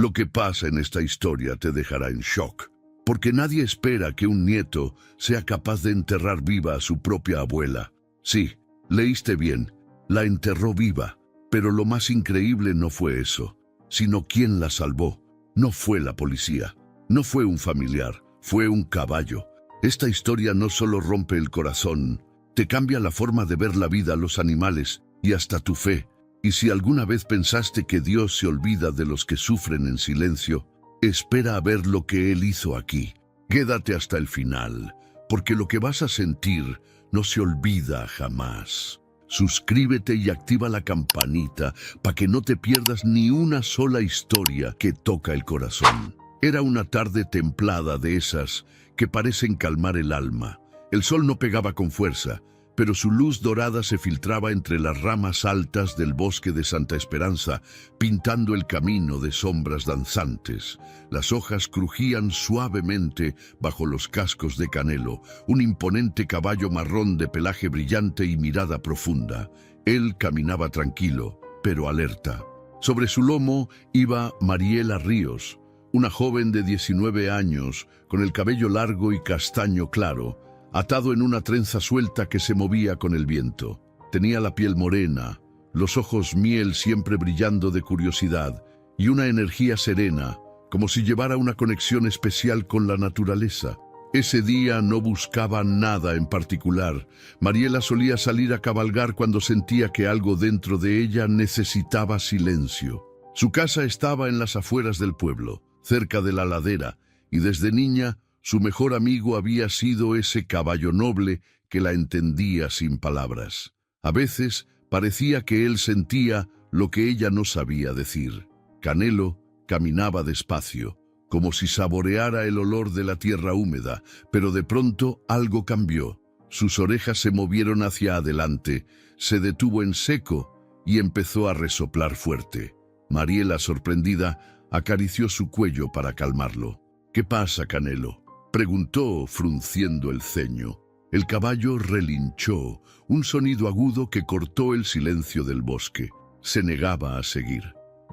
Lo que pasa en esta historia te dejará en shock, porque nadie espera que un nieto sea capaz de enterrar viva a su propia abuela. Sí, leíste bien, la enterró viva, pero lo más increíble no fue eso, sino quién la salvó. No fue la policía, no fue un familiar, fue un caballo. Esta historia no solo rompe el corazón, te cambia la forma de ver la vida, los animales y hasta tu fe. Y si alguna vez pensaste que Dios se olvida de los que sufren en silencio, espera a ver lo que Él hizo aquí. Quédate hasta el final, porque lo que vas a sentir no se olvida jamás. Suscríbete y activa la campanita para que no te pierdas ni una sola historia que toca el corazón. Era una tarde templada de esas que parecen calmar el alma. El sol no pegaba con fuerza, pero su luz dorada se filtraba entre las ramas altas del bosque de Santa Esperanza, pintando el camino de sombras danzantes. Las hojas crujían suavemente bajo los cascos de Canelo, un imponente caballo marrón de pelaje brillante y mirada profunda. Él caminaba tranquilo, pero alerta. Sobre su lomo iba Mariela Ríos, una joven de 19 años, con el cabello largo y castaño claro, atado en una trenza suelta que se movía con el viento. Tenía la piel morena, los ojos miel siempre brillando de curiosidad y una energía serena, como si llevara una conexión especial con la naturaleza. Ese día no buscaba nada en particular. Mariela solía salir a cabalgar cuando sentía que algo dentro de ella necesitaba silencio. Su casa estaba en las afueras del pueblo, cerca de la ladera, y desde niña su mejor amigo había sido ese caballo noble que la entendía sin palabras. A veces parecía que él sentía lo que ella no sabía decir. Canelo caminaba despacio, como si saboreara el olor de la tierra húmeda, pero de pronto algo cambió. Sus orejas se movieron hacia adelante, se detuvo en seco y empezó a resoplar fuerte. Mariela, sorprendida, acarició su cuello para calmarlo. «¿Qué pasa, Canelo?», preguntó, frunciendo el ceño. El caballo relinchó, un sonido agudo que cortó el silencio del bosque. Se negaba a seguir.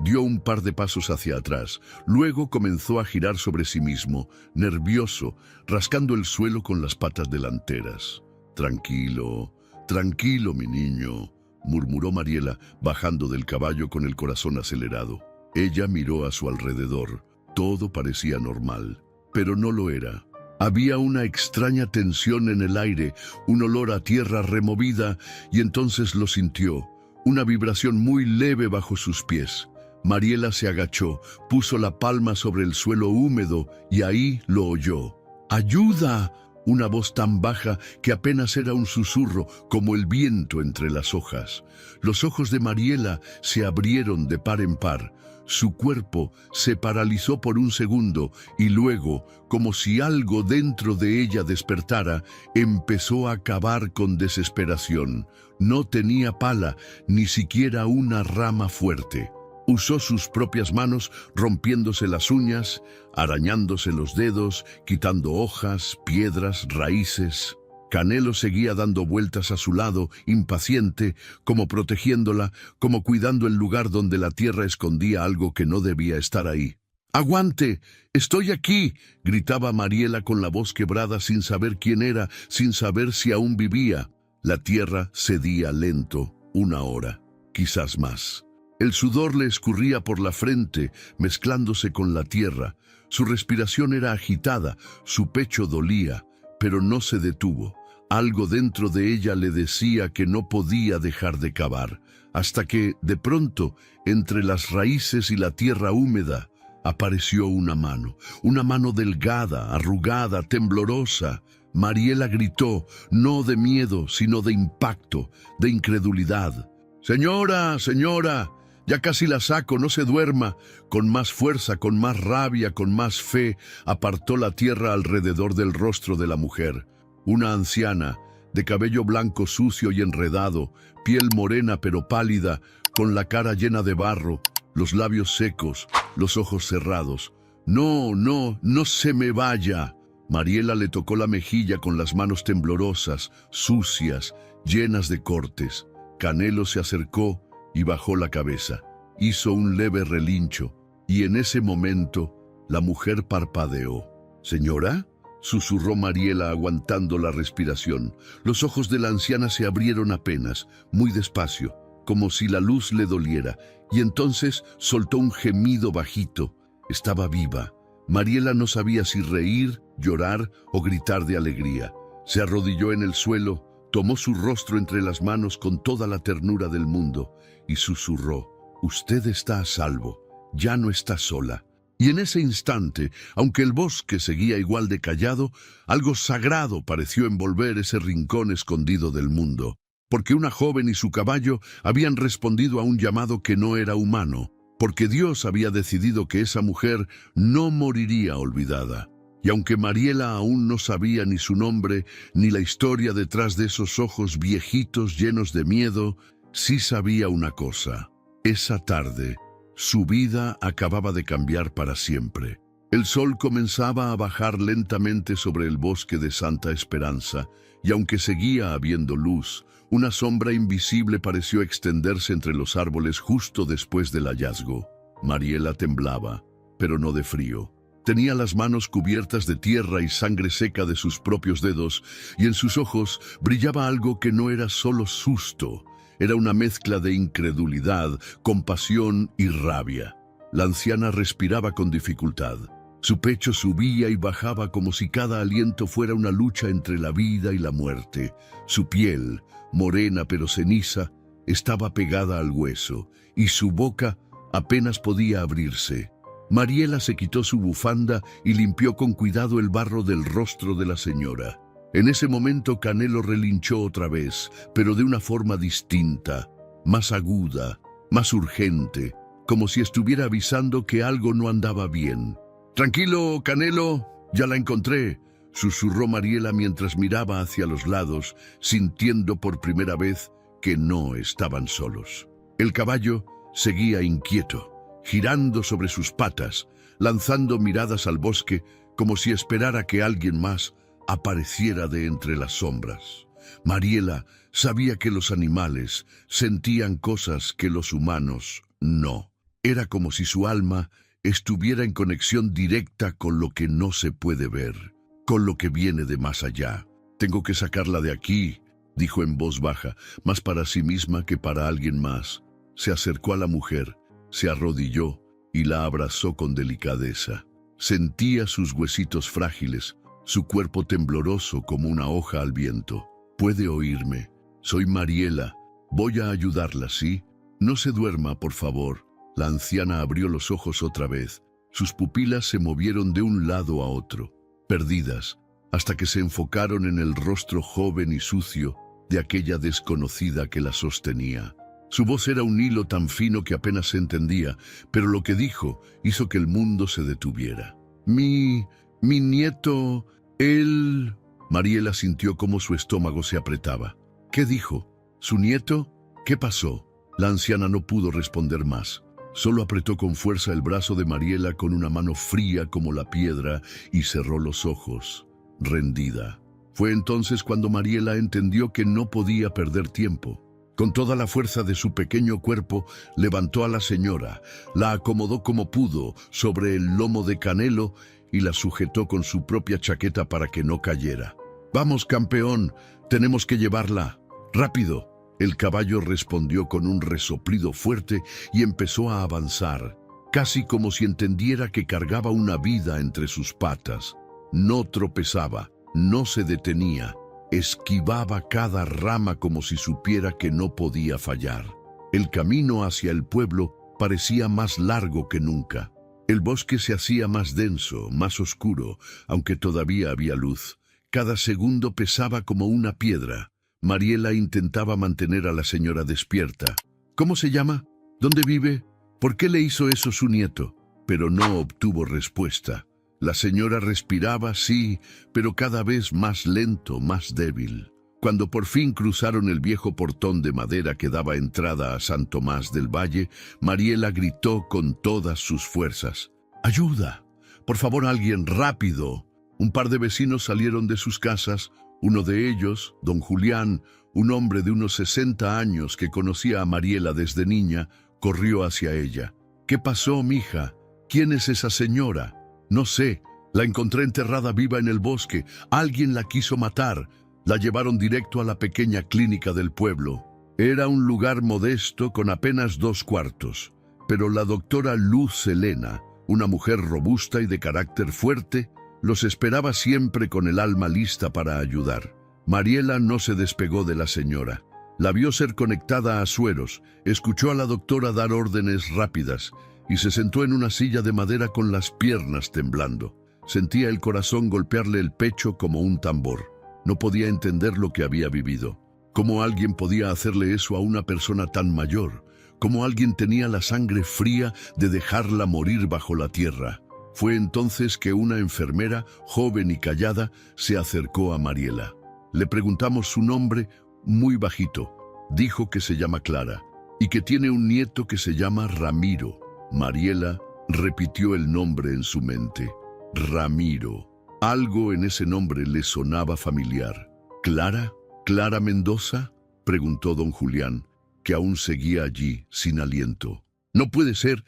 Dio un par de pasos hacia atrás, luego comenzó a girar sobre sí mismo, nervioso, rascando el suelo con las patas delanteras. «Tranquilo, tranquilo, mi niño», murmuró Mariela, bajando del caballo con el corazón acelerado. Ella miró a su alrededor. Todo parecía normal, pero no lo era. Había una extraña tensión en el aire, un olor a tierra removida, y entonces lo sintió, una vibración muy leve bajo sus pies. Mariela se agachó, puso la palma sobre el suelo húmedo y ahí lo oyó. «¡Ayuda!», una voz tan baja que apenas era un susurro, como el viento entre las hojas. Los ojos de Mariela se abrieron de par en par. Su cuerpo se paralizó por un segundo y luego, como si algo dentro de ella despertara, empezó a cavar con desesperación. No tenía pala, ni siquiera una rama fuerte. Usó sus propias manos, rompiéndose las uñas, arañándose los dedos, quitando hojas, piedras, raíces. Canelo seguía dando vueltas a su lado, impaciente, como protegiéndola, como cuidando el lugar donde la tierra escondía algo que no debía estar ahí. «¡Aguante! ¡Estoy aquí!», gritaba Mariela con la voz quebrada, sin saber quién era, sin saber si aún vivía. La tierra cedía lento, 1 hora, quizás más. El sudor le escurría por la frente, mezclándose con la tierra. Su respiración era agitada, su pecho dolía, pero no se detuvo. Algo dentro de ella le decía que no podía dejar de cavar, hasta que, de pronto, entre las raíces y la tierra húmeda, apareció una mano delgada, arrugada, temblorosa. Mariela gritó, no de miedo, sino de impacto, de incredulidad. «¡Señora, señora! Ya casi la saco, no se duerma». Con más fuerza, con más rabia, con más fe, apartó la tierra alrededor del rostro de la mujer. Una anciana, de cabello blanco sucio y enredado, piel morena pero pálida, con la cara llena de barro, los labios secos, los ojos cerrados. «No, no, no se me vaya». Mariela le tocó la mejilla con las manos temblorosas, sucias, llenas de cortes. Canelo se acercó y bajó la cabeza. Hizo un leve relincho y en ese momento la mujer parpadeó. «¿Señora?», susurró Mariela aguantando la respiración. Los ojos de la anciana se abrieron apenas, muy despacio, como si la luz le doliera, y entonces soltó un gemido bajito. Estaba viva. Mariela no sabía si reír, llorar o gritar de alegría. Se arrodilló en el suelo, tomó su rostro entre las manos con toda la ternura del mundo y susurró: «Usted está a salvo, ya no está sola». Y en ese instante, aunque el bosque seguía igual de callado, algo sagrado pareció envolver ese rincón escondido del mundo, porque una joven y su caballo habían respondido a un llamado que no era humano, porque Dios había decidido que esa mujer no moriría olvidada. Y aunque Mariela aún no sabía ni su nombre, ni la historia detrás de esos ojos viejitos llenos de miedo, sí sabía una cosa: esa tarde, su vida acababa de cambiar para siempre. El sol comenzaba a bajar lentamente sobre el bosque de Santa Esperanza, y aunque seguía habiendo luz, una sombra invisible pareció extenderse entre los árboles justo después del hallazgo. Mariela temblaba, pero no de frío. Tenía las manos cubiertas de tierra y sangre seca de sus propios dedos, y en sus ojos brillaba algo que no era solo susto. Era una mezcla de incredulidad, compasión y rabia. La anciana respiraba con dificultad. Su pecho subía y bajaba como si cada aliento fuera una lucha entre la vida y la muerte. Su piel, morena pero ceniza, estaba pegada al hueso, y su boca apenas podía abrirse. Mariela se quitó su bufanda y limpió con cuidado el barro del rostro de la señora. En ese momento Canelo relinchó otra vez, pero de una forma distinta, más aguda, más urgente, como si estuviera avisando que algo no andaba bien. «Tranquilo, Canelo, ya la encontré», susurró Mariela mientras miraba hacia los lados, sintiendo por primera vez que no estaban solos. El caballo seguía inquieto, girando sobre sus patas, lanzando miradas al bosque como si esperara que alguien más apareciera de entre las sombras. Mariela sabía que los animales sentían cosas que los humanos no. Era como si su alma estuviera en conexión directa con lo que no se puede ver, con lo que viene de más allá. «Tengo que sacarla de aquí», dijo en voz baja, más para sí misma que para alguien más. Se acercó a la mujer, se arrodilló y la abrazó con delicadeza. Sentía sus huesitos frágiles, su cuerpo tembloroso como una hoja al viento. «Puede oírme. Soy Mariela. Voy a ayudarla, ¿sí? No se duerma, por favor». La anciana abrió los ojos otra vez. Sus pupilas se movieron de un lado a otro, perdidas, hasta que se enfocaron en el rostro joven y sucio de aquella desconocida que la sostenía. Su voz era un hilo tan fino que apenas se entendía, pero lo que dijo hizo que el mundo se detuviera. Mi nieto, él...» Mariela sintió cómo su estómago se apretaba. «¿Qué dijo? ¿Su nieto? ¿Qué pasó?». La anciana no pudo responder más. Solo apretó con fuerza el brazo de Mariela con una mano fría como la piedra y cerró los ojos, rendida. Fue entonces cuando Mariela entendió que no podía perder tiempo. Con toda la fuerza de su pequeño cuerpo, levantó a la señora, la acomodó como pudo sobre el lomo de Canelo y la sujetó con su propia chaqueta para que no cayera. «Vamos, campeón, tenemos que llevarla. ¡Rápido!». El caballo respondió con un resoplido fuerte y empezó a avanzar, casi como si entendiera que cargaba una vida entre sus patas. No tropezaba, no se detenía, esquivaba cada rama como si supiera que no podía fallar. El camino hacia el pueblo parecía más largo que nunca. El bosque se hacía más denso, más oscuro, aunque todavía había luz. Cada segundo pesaba como una piedra. Mariela intentaba mantener a la señora despierta. «¿Cómo se llama? ¿Dónde vive? ¿Por qué le hizo eso su nieto?». Pero no obtuvo respuesta. La señora respiraba, sí, pero cada vez más lento, más débil. Cuando por fin cruzaron el viejo portón de madera que daba entrada a San Tomás del Valle, Mariela gritó con todas sus fuerzas: «¡Ayuda! Por favor, alguien, rápido». Un par de vecinos salieron de sus casas. Uno de ellos, don Julián, un hombre de unos 60 años que conocía a Mariela desde niña, corrió hacia ella. «¿Qué pasó, mija? ¿Quién es esa señora? No sé. La encontré enterrada viva en el bosque. Alguien la quiso matar. La llevaron directo a la pequeña clínica del pueblo. Era un lugar modesto con apenas 2 cuartos. Pero la doctora Luz Helena, una mujer robusta y de carácter fuerte, los esperaba siempre con el alma lista para ayudar. Mariela no se despegó de la señora. La vio ser conectada a sueros, escuchó a la doctora dar órdenes rápidas y se sentó en una silla de madera con las piernas temblando. Sentía el corazón golpearle el pecho como un tambor. No podía entender lo que había vivido. ¿Cómo alguien podía hacerle eso a una persona tan mayor? ¿Cómo alguien tenía la sangre fría de dejarla morir bajo la tierra? Fue entonces que una enfermera, joven y callada, se acercó a Mariela. Le preguntamos su nombre muy bajito. Dijo que se llama Clara y que tiene un nieto que se llama Ramiro. Mariela repitió el nombre en su mente. Ramiro. Algo en ese nombre le sonaba familiar. ¿Clara? ¿Clara Mendoza?, preguntó don Julián, que aún seguía allí, sin aliento. No puede ser.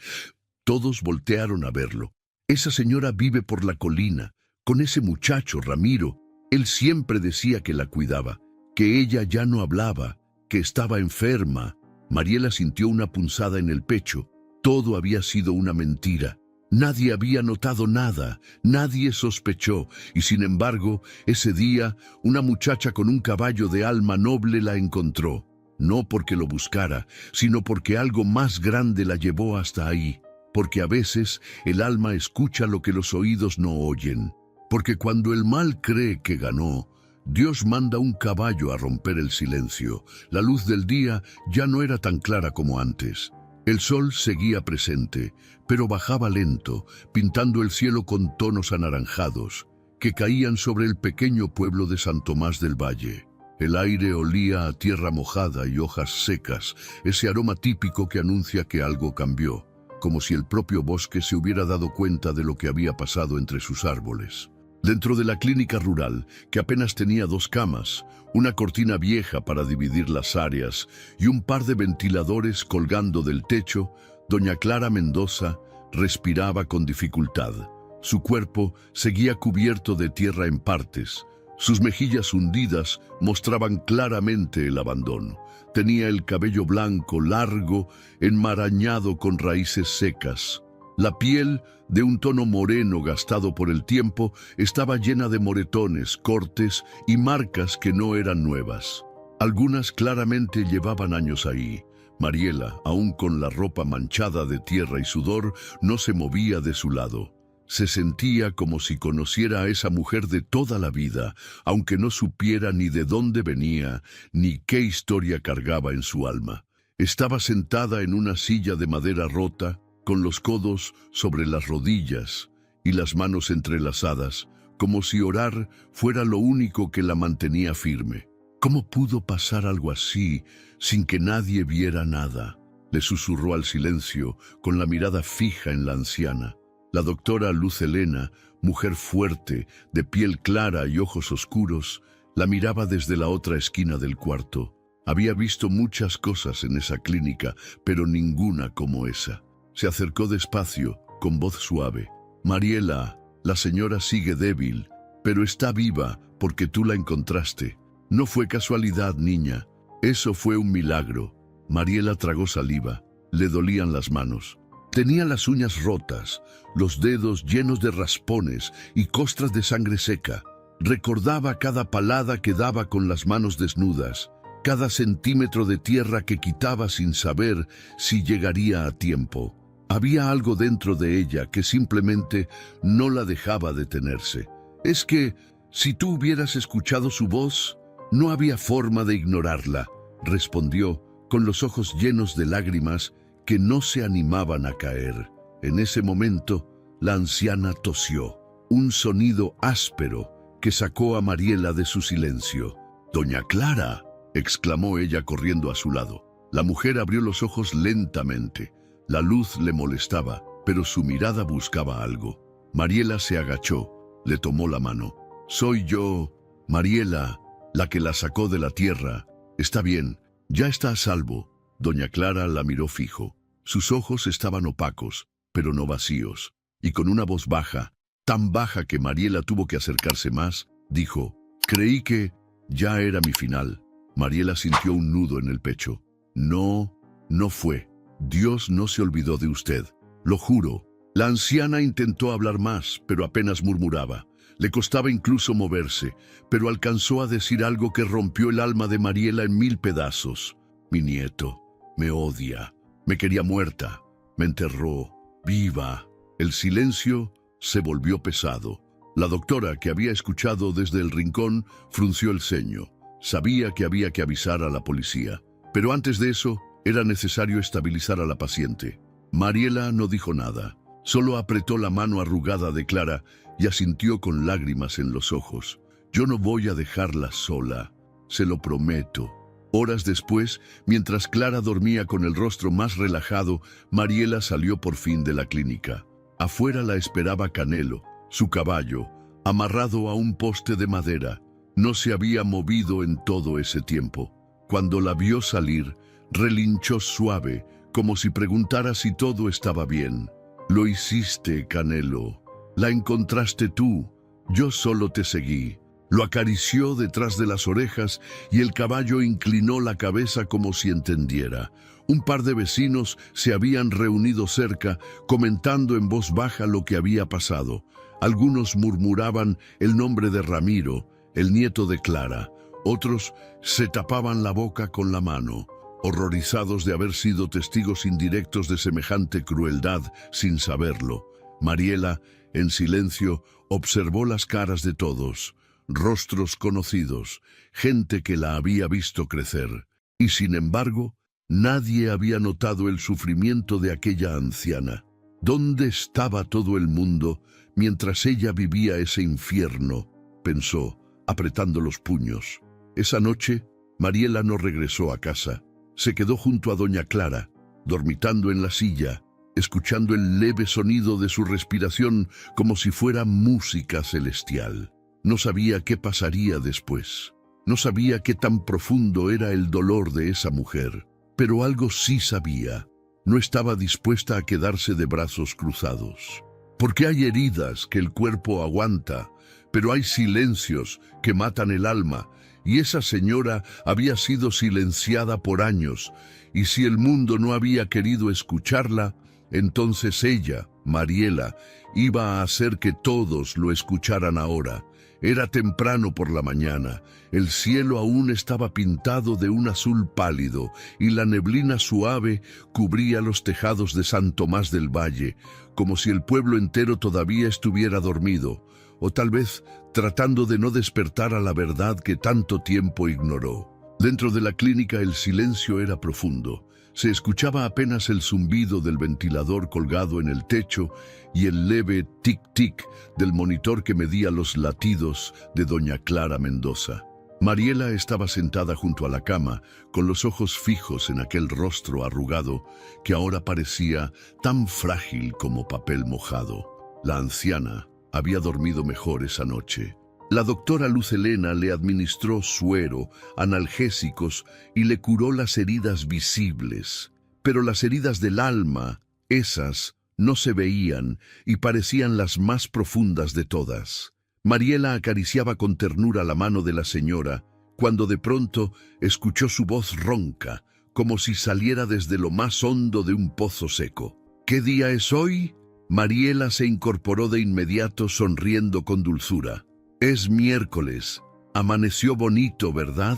Todos voltearon a verlo. Esa señora vive por la colina, con ese muchacho, Ramiro. Él siempre decía que la cuidaba, que ella ya no hablaba, que estaba enferma. Mariela sintió una punzada en el pecho. Todo había sido una mentira. Nadie había notado nada, nadie sospechó, y sin embargo, ese día, una muchacha con un caballo de alma noble la encontró. No porque lo buscara, sino porque algo más grande la llevó hasta ahí. Porque a veces el alma escucha lo que los oídos no oyen. Porque cuando el mal cree que ganó, Dios manda un caballo a romper el silencio. La luz del día ya no era tan clara como antes. El sol seguía presente, pero bajaba lento, pintando el cielo con tonos anaranjados, que caían sobre el pequeño pueblo de San Tomás del Valle. El aire olía a tierra mojada y hojas secas, ese aroma típico que anuncia que algo cambió, como si el propio bosque se hubiera dado cuenta de lo que había pasado entre sus árboles. Dentro de la clínica rural, que apenas tenía 2 camas, una cortina vieja para dividir las áreas y un par de ventiladores colgando del techo, doña Clara Mendoza respiraba con dificultad. Su cuerpo seguía cubierto de tierra en partes. Sus mejillas hundidas mostraban claramente el abandono. Tenía el cabello blanco, largo, enmarañado con raíces secas. La piel, de un tono moreno gastado por el tiempo, estaba llena de moretones, cortes y marcas que no eran nuevas. Algunas claramente llevaban años ahí. Mariela, aún con la ropa manchada de tierra y sudor, no se movía de su lado. Se sentía como si conociera a esa mujer de toda la vida, aunque no supiera ni de dónde venía, ni qué historia cargaba en su alma. Estaba sentada en una silla de madera rota, con los codos sobre las rodillas y las manos entrelazadas, como si orar fuera lo único que la mantenía firme. ¿Cómo pudo pasar algo así sin que nadie viera nada?, le susurró al silencio, con la mirada fija en la anciana. La doctora Luz Helena, mujer fuerte, de piel clara y ojos oscuros, la miraba desde la otra esquina del cuarto. Había visto muchas cosas en esa clínica, pero ninguna como esa. Se acercó despacio, con voz suave. Mariela, la señora sigue débil, pero está viva porque tú la encontraste. No fue casualidad, niña. Eso fue un milagro. Mariela tragó saliva. Le dolían las manos. Tenía las uñas rotas, los dedos llenos de raspones y costras de sangre seca. Recordaba cada palada que daba con las manos desnudas, cada centímetro de tierra que quitaba sin saber si llegaría a tiempo. Había algo dentro de ella que simplemente no la dejaba detenerse. Es que, si tú hubieras escuchado su voz, no había forma de ignorarla, respondió, con los ojos llenos de lágrimas que no se animaban a caer. En ese momento, la anciana tosió, un sonido áspero que sacó a Mariela de su silencio. «¡Doña Clara!», exclamó ella corriendo a su lado. La mujer abrió los ojos lentamente. La luz le molestaba, pero su mirada buscaba algo. Mariela se agachó, le tomó la mano. «Soy yo, Mariela, la que la sacó de la tierra. Está bien, ya está a salvo». Doña Clara la miró fijo. Sus ojos estaban opacos, pero no vacíos, y con una voz baja, tan baja que Mariela tuvo que acercarse más, dijo: «Creí que ya era mi final». Mariela sintió un nudo en el pecho. «No, no fue. Dios no se olvidó de usted. Lo juro». La anciana intentó hablar más, pero apenas murmuraba. Le costaba incluso moverse, pero alcanzó a decir algo que rompió el alma de Mariela en 1000 pedazos. «Mi nieto me odia. Me quería muerta. Me enterró viva». El silencio se volvió pesado. La doctora, que había escuchado desde el rincón, frunció el ceño. Sabía que había que avisar a la policía, pero antes de eso era necesario estabilizar a la paciente. Mariela no dijo nada. Solo apretó la mano arrugada de Clara y asintió con lágrimas en los ojos. «Yo no voy a dejarla sola, se lo prometo». Horas después, mientras Clara dormía con el rostro más relajado, Mariela salió por fin de la clínica. Afuera la esperaba Canelo, su caballo, amarrado a un poste de madera. No se había movido en todo ese tiempo. Cuando la vio salir, relinchó suave, como si preguntara si todo estaba bien. «Lo hiciste, Canelo. La encontraste tú. Yo solo te seguí». Lo acarició detrás de las orejas y el caballo inclinó la cabeza como si entendiera. Un par de vecinos se habían reunido cerca, comentando en voz baja lo que había pasado. Algunos murmuraban el nombre de Ramiro, el nieto de Clara. Otros se tapaban la boca con la mano, horrorizados de haber sido testigos indirectos de semejante crueldad sin saberlo. Mariela, en silencio, observó las caras de todos. Rostros conocidos, gente que la había visto crecer, y sin embargo, nadie había notado el sufrimiento de aquella anciana. ¿Dónde estaba todo el mundo mientras ella vivía ese infierno?, pensó, apretando los puños. Esa noche, Mariela no regresó a casa. Se quedó junto a doña Clara, dormitando en la silla, escuchando el leve sonido de su respiración como si fuera música celestial. No sabía qué pasaría después. No sabía qué tan profundo era el dolor de esa mujer. Pero algo sí sabía. No estaba dispuesta a quedarse de brazos cruzados. Porque hay heridas que el cuerpo aguanta, pero hay silencios que matan el alma, y esa señora había sido silenciada por años, y si el mundo no había querido escucharla, entonces ella, Mariela, iba a hacer que todos lo escucharan ahora. Era temprano por la mañana, el cielo aún estaba pintado de un azul pálido y la neblina suave cubría los tejados de San Tomás del Valle, como si el pueblo entero todavía estuviera dormido, o tal vez tratando de no despertar a la verdad que tanto tiempo ignoró. Dentro de la clínica el silencio era profundo. Se escuchaba apenas el zumbido del ventilador colgado en el techo y el leve tic-tic del monitor que medía los latidos de doña Clara Mendoza. Mariela estaba sentada junto a la cama, con los ojos fijos en aquel rostro arrugado que ahora parecía tan frágil como papel mojado. La anciana había dormido mejor esa noche. La doctora Luz Helena le administró suero, analgésicos y le curó las heridas visibles. Pero las heridas del alma, esas, no se veían y parecían las más profundas de todas. Mariela acariciaba con ternura la mano de la señora, cuando de pronto escuchó su voz ronca, como si saliera desde lo más hondo de un pozo seco. ¿Qué día es hoy? Mariela se incorporó de inmediato sonriendo con dulzura. Es miércoles. Amaneció bonito, ¿verdad?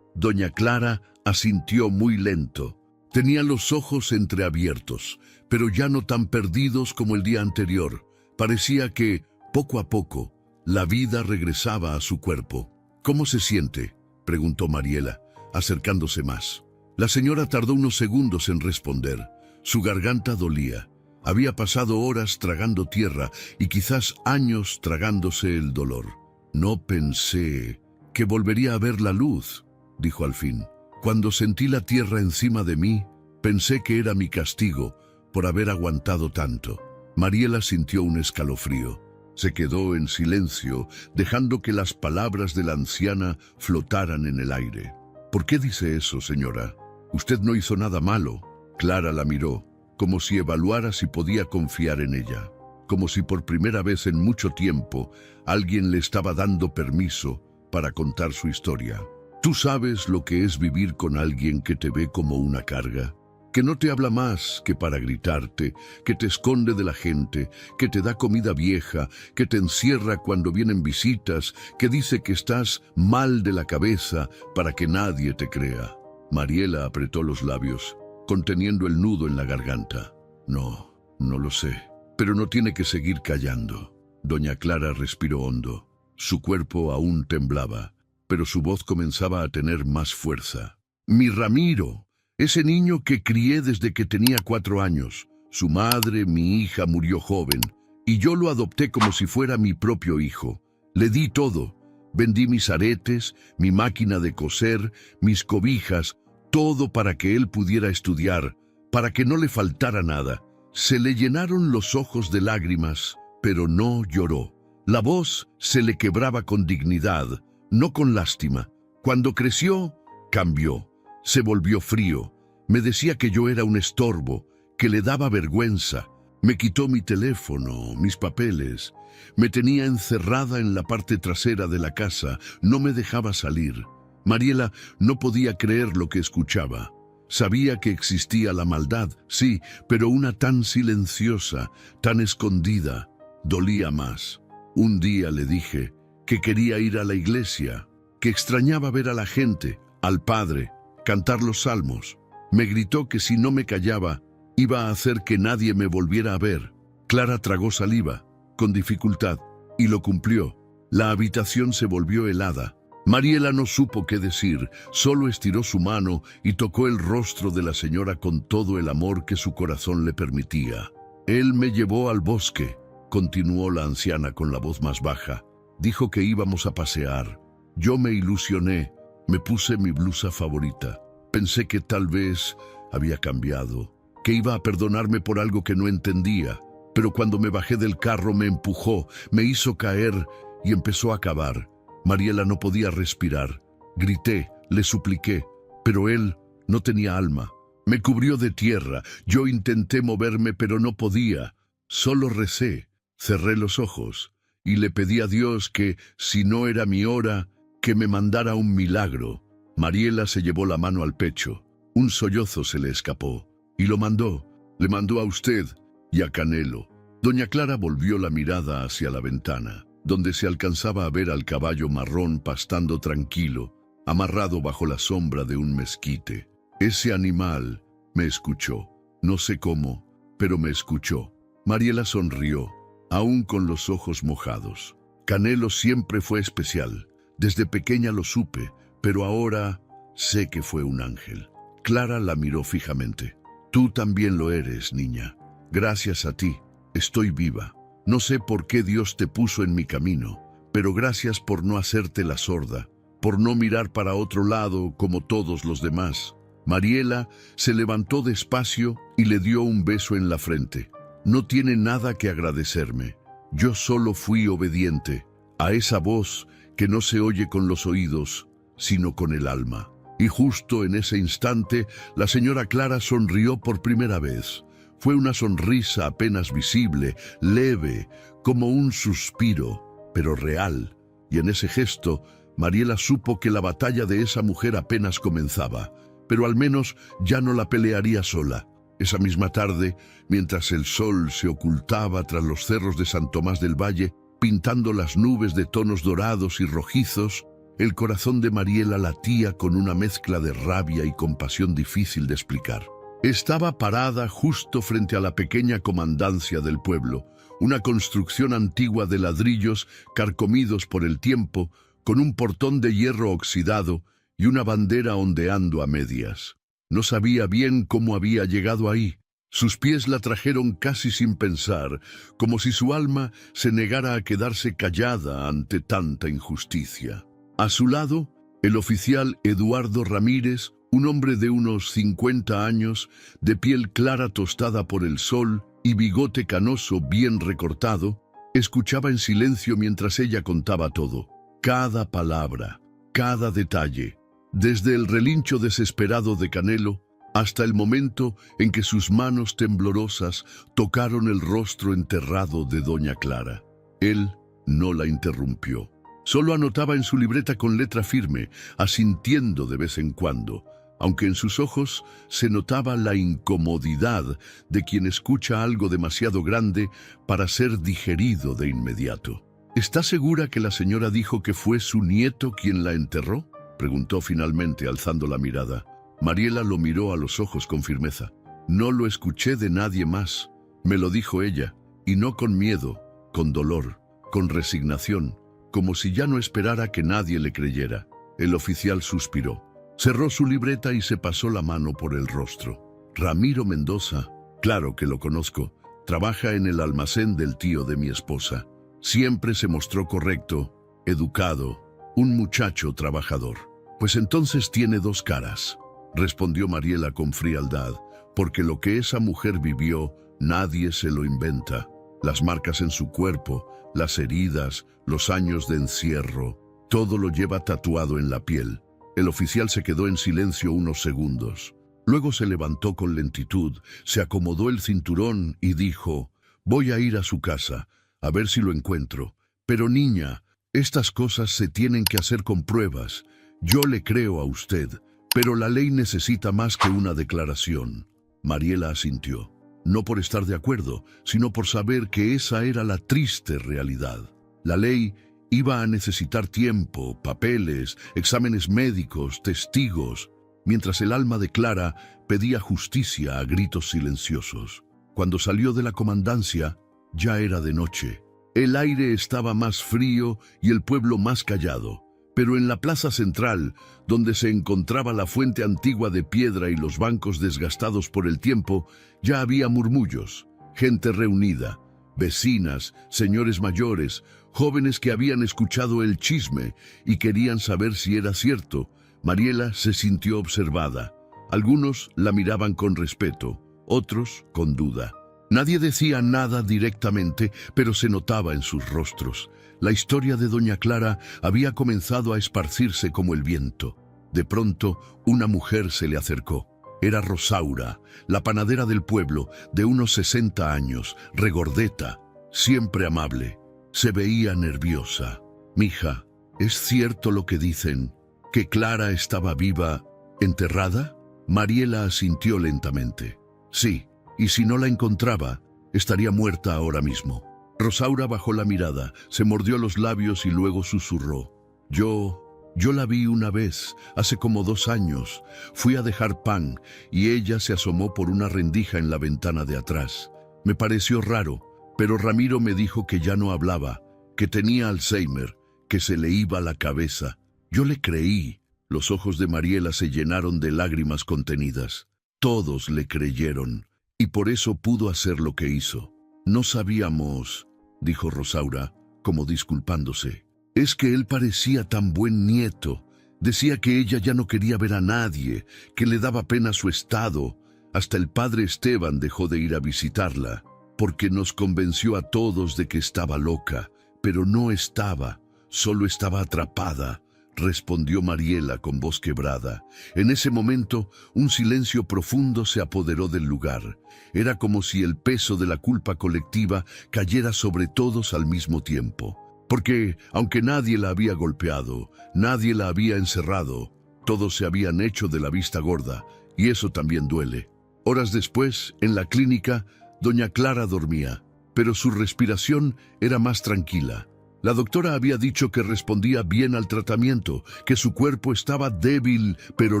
Doña Clara asintió muy lento. Tenía los ojos entreabiertos, pero ya no tan perdidos como el día anterior. Parecía que, poco a poco, la vida regresaba a su cuerpo. ¿Cómo se siente?, preguntó Mariela, acercándose más. La señora tardó unos segundos en responder. Su garganta dolía. Había pasado horas tragando tierra y quizás años tragándose el dolor. «No pensé que volvería a ver la luz», dijo al fin. «Cuando sentí la tierra encima de mí, pensé que era mi castigo por haber aguantado tanto». Mariela sintió un escalofrío. Se quedó en silencio, dejando que las palabras de la anciana flotaran en el aire. «¿Por qué dice eso, señora? Usted no hizo nada malo». Clara la miró, como si evaluara si podía confiar en ella, como si por primera vez en mucho tiempo alguien le estaba dando permiso para contar su historia. ¿Tú sabes lo que es vivir con alguien que te ve como una carga? Que no te habla más que para gritarte, que te esconde de la gente, que te da comida vieja, que te encierra cuando vienen visitas, que dice que estás mal de la cabeza para que nadie te crea. Mariela apretó los labios, conteniendo el nudo en la garganta. No lo sé, pero no tiene que seguir callando. Doña Clara respiró hondo. Su cuerpo aún temblaba, pero su voz comenzaba a tener más fuerza. Mi Ramiro, ese niño que crié desde que tenía 4 años. Su madre, mi hija, murió joven, y yo lo adopté como si fuera mi propio hijo. Le di todo. Vendí mis aretes, mi máquina de coser, mis cobijas, todo para que él pudiera estudiar, para que no le faltara nada. Se le llenaron los ojos de lágrimas, pero no lloró. La voz se le quebraba con dignidad, no con lástima. Cuando creció, cambió. Se volvió frío. Me decía que yo era un estorbo, que le daba vergüenza. Me quitó mi teléfono, mis papeles. Me tenía encerrada en la parte trasera de la casa. No me dejaba salir. Mariela no podía creer lo que escuchaba. Sabía que existía la maldad, sí, pero una tan silenciosa, tan escondida. Dolía más. Un día le dije que quería ir a la iglesia, que extrañaba ver a la gente, al Padre, cantar los salmos. Me gritó que si no me callaba, iba a hacer que nadie me volviera a ver. Clara tragó saliva, con dificultad, y lo cumplió. La habitación se volvió helada. Mariela no supo qué decir, solo estiró su mano y tocó el rostro de la señora con todo el amor que su corazón le permitía. Él me llevó al bosque, continuó la anciana con la voz más baja. Dijo que íbamos a pasear. Yo me ilusioné, me puse mi blusa favorita. Pensé que tal vez había cambiado, que iba a perdonarme por algo que no entendía. Pero cuando me bajé del carro me empujó, me hizo caer y empezó a cavar. Mariela no podía respirar. Grité, le supliqué, pero él no tenía alma. Me cubrió de tierra. Yo intenté moverme, pero no podía. Solo recé, cerré los ojos y le pedí a Dios que, si no era mi hora, que me mandara un milagro. Mariela se llevó la mano al pecho. Un sollozo se le escapó y lo mandó. Le mandó a usted y a Canelo. Doña Clara volvió la mirada hacia la ventana, donde se alcanzaba a ver al caballo marrón pastando tranquilo, amarrado bajo la sombra de un mezquite. Ese animal me escuchó. No sé cómo, pero me escuchó. Mariela sonrió, aún con los ojos mojados. Canelo siempre fue especial. Desde pequeña lo supe, pero ahora sé que fue un ángel. Clara la miró fijamente. Tú también lo eres, niña. Gracias a ti, estoy viva. No sé por qué Dios te puso en mi camino, pero gracias por no hacerte la sorda, por no mirar para otro lado como todos los demás. Mariela se levantó despacio y le dio un beso en la frente. No tiene nada que agradecerme. Yo solo fui obediente a esa voz que no se oye con los oídos, sino con el alma. Y justo en ese instante, la señora Clara sonrió por primera vez. Fue una sonrisa apenas visible, leve, como un suspiro, pero real. Y en ese gesto, Mariela supo que la batalla de esa mujer apenas comenzaba, pero al menos ya no la pelearía sola. Esa misma tarde, mientras el sol se ocultaba tras los cerros de San Tomás del Valle, pintando las nubes de tonos dorados y rojizos, el corazón de Mariela latía con una mezcla de rabia y compasión difícil de explicar. Estaba parada justo frente a la pequeña comandancia del pueblo, una construcción antigua de ladrillos carcomidos por el tiempo, con un portón de hierro oxidado y una bandera ondeando a medias. No sabía bien cómo había llegado ahí. Sus pies la trajeron casi sin pensar, como si su alma se negara a quedarse callada ante tanta injusticia. A su lado, el oficial Eduardo Ramírez, un hombre de unos 50 años, de piel clara tostada por el sol y bigote canoso bien recortado, escuchaba en silencio mientras ella contaba todo. Cada palabra, cada detalle. Desde el relincho desesperado de Canelo hasta el momento en que sus manos temblorosas tocaron el rostro enterrado de doña Clara. Él no la interrumpió. Solo anotaba en su libreta con letra firme, asintiendo de vez en cuando, aunque en sus ojos se notaba la incomodidad de quien escucha algo demasiado grande para ser digerido de inmediato. ¿Está segura que la señora dijo que fue su nieto quien la enterró?, preguntó finalmente, alzando la mirada. Mariela lo miró a los ojos con firmeza. No lo escuché de nadie más. Me lo dijo ella, y no con miedo, con dolor, con resignación, como si ya no esperara que nadie le creyera. El oficial suspiró. Cerró su libreta y se pasó la mano por el rostro. Ramiro Mendoza, claro que lo conozco, trabaja en el almacén del tío de mi esposa. Siempre se mostró correcto, educado, un muchacho trabajador. Pues entonces tiene dos caras, respondió Mariela con frialdad, porque lo que esa mujer vivió, nadie se lo inventa. Las marcas en su cuerpo, las heridas, los años de encierro, todo lo lleva tatuado en la piel. El oficial se quedó en silencio unos segundos. Luego se levantó con lentitud, se acomodó el cinturón y dijo: «Voy a ir a su casa, a ver si lo encuentro. Pero niña, estas cosas se tienen que hacer con pruebas. Yo le creo a usted, pero la ley necesita más que una declaración». Mariela asintió, no por estar de acuerdo, sino por saber que esa era la triste realidad. La ley iba a necesitar tiempo, papeles, exámenes médicos, testigos, mientras el alma de Clara pedía justicia a gritos silenciosos. Cuando salió de la comandancia, ya era de noche. El aire estaba más frío y el pueblo más callado, pero en la plaza central, donde se encontraba la fuente antigua de piedra y los bancos desgastados por el tiempo, ya había murmullos, gente reunida, vecinas, señores mayores, jóvenes que habían escuchado el chisme y querían saber si era cierto. Mariela se sintió observada. Algunos la miraban con respeto, otros con duda. Nadie decía nada directamente, pero se notaba en sus rostros. La historia de doña Clara había comenzado a esparcirse como el viento. De pronto, una mujer se le acercó. Era Rosaura, la panadera del pueblo, de unos 60 años, regordeta, siempre amable. Se veía nerviosa. «Mija, ¿es cierto lo que dicen, que Clara estaba viva, enterrada?» Mariela asintió lentamente. «Sí, y si no la encontraba, estaría muerta ahora mismo». Rosaura bajó la mirada, se mordió los labios y luego susurró: Yo la vi una vez, hace como 2 años. Fui a dejar pan y ella se asomó por una rendija en la ventana de atrás. Me pareció raro, pero Ramiro me dijo que ya no hablaba, que tenía Alzheimer, que se le iba la cabeza. Yo le creí». Los ojos de Mariela se llenaron de lágrimas contenidas. Todos le creyeron, y por eso pudo hacer lo que hizo. «No sabíamos», dijo Rosaura, como disculpándose. «Es que él parecía tan buen nieto. Decía que ella ya no quería ver a nadie, que le daba pena su estado. Hasta el padre Esteban dejó de ir a visitarla, porque nos convenció a todos de que estaba loca, pero no estaba, solo estaba atrapada», respondió Mariela con voz quebrada. En ese momento, un silencio profundo se apoderó del lugar. Era como si el peso de la culpa colectiva cayera sobre todos al mismo tiempo. Porque, aunque nadie la había golpeado, nadie la había encerrado, todos se habían hecho de la vista gorda, y eso también duele. Horas después, en la clínica, doña Clara dormía, pero su respiración era más tranquila. La doctora había dicho que respondía bien al tratamiento, que su cuerpo estaba débil pero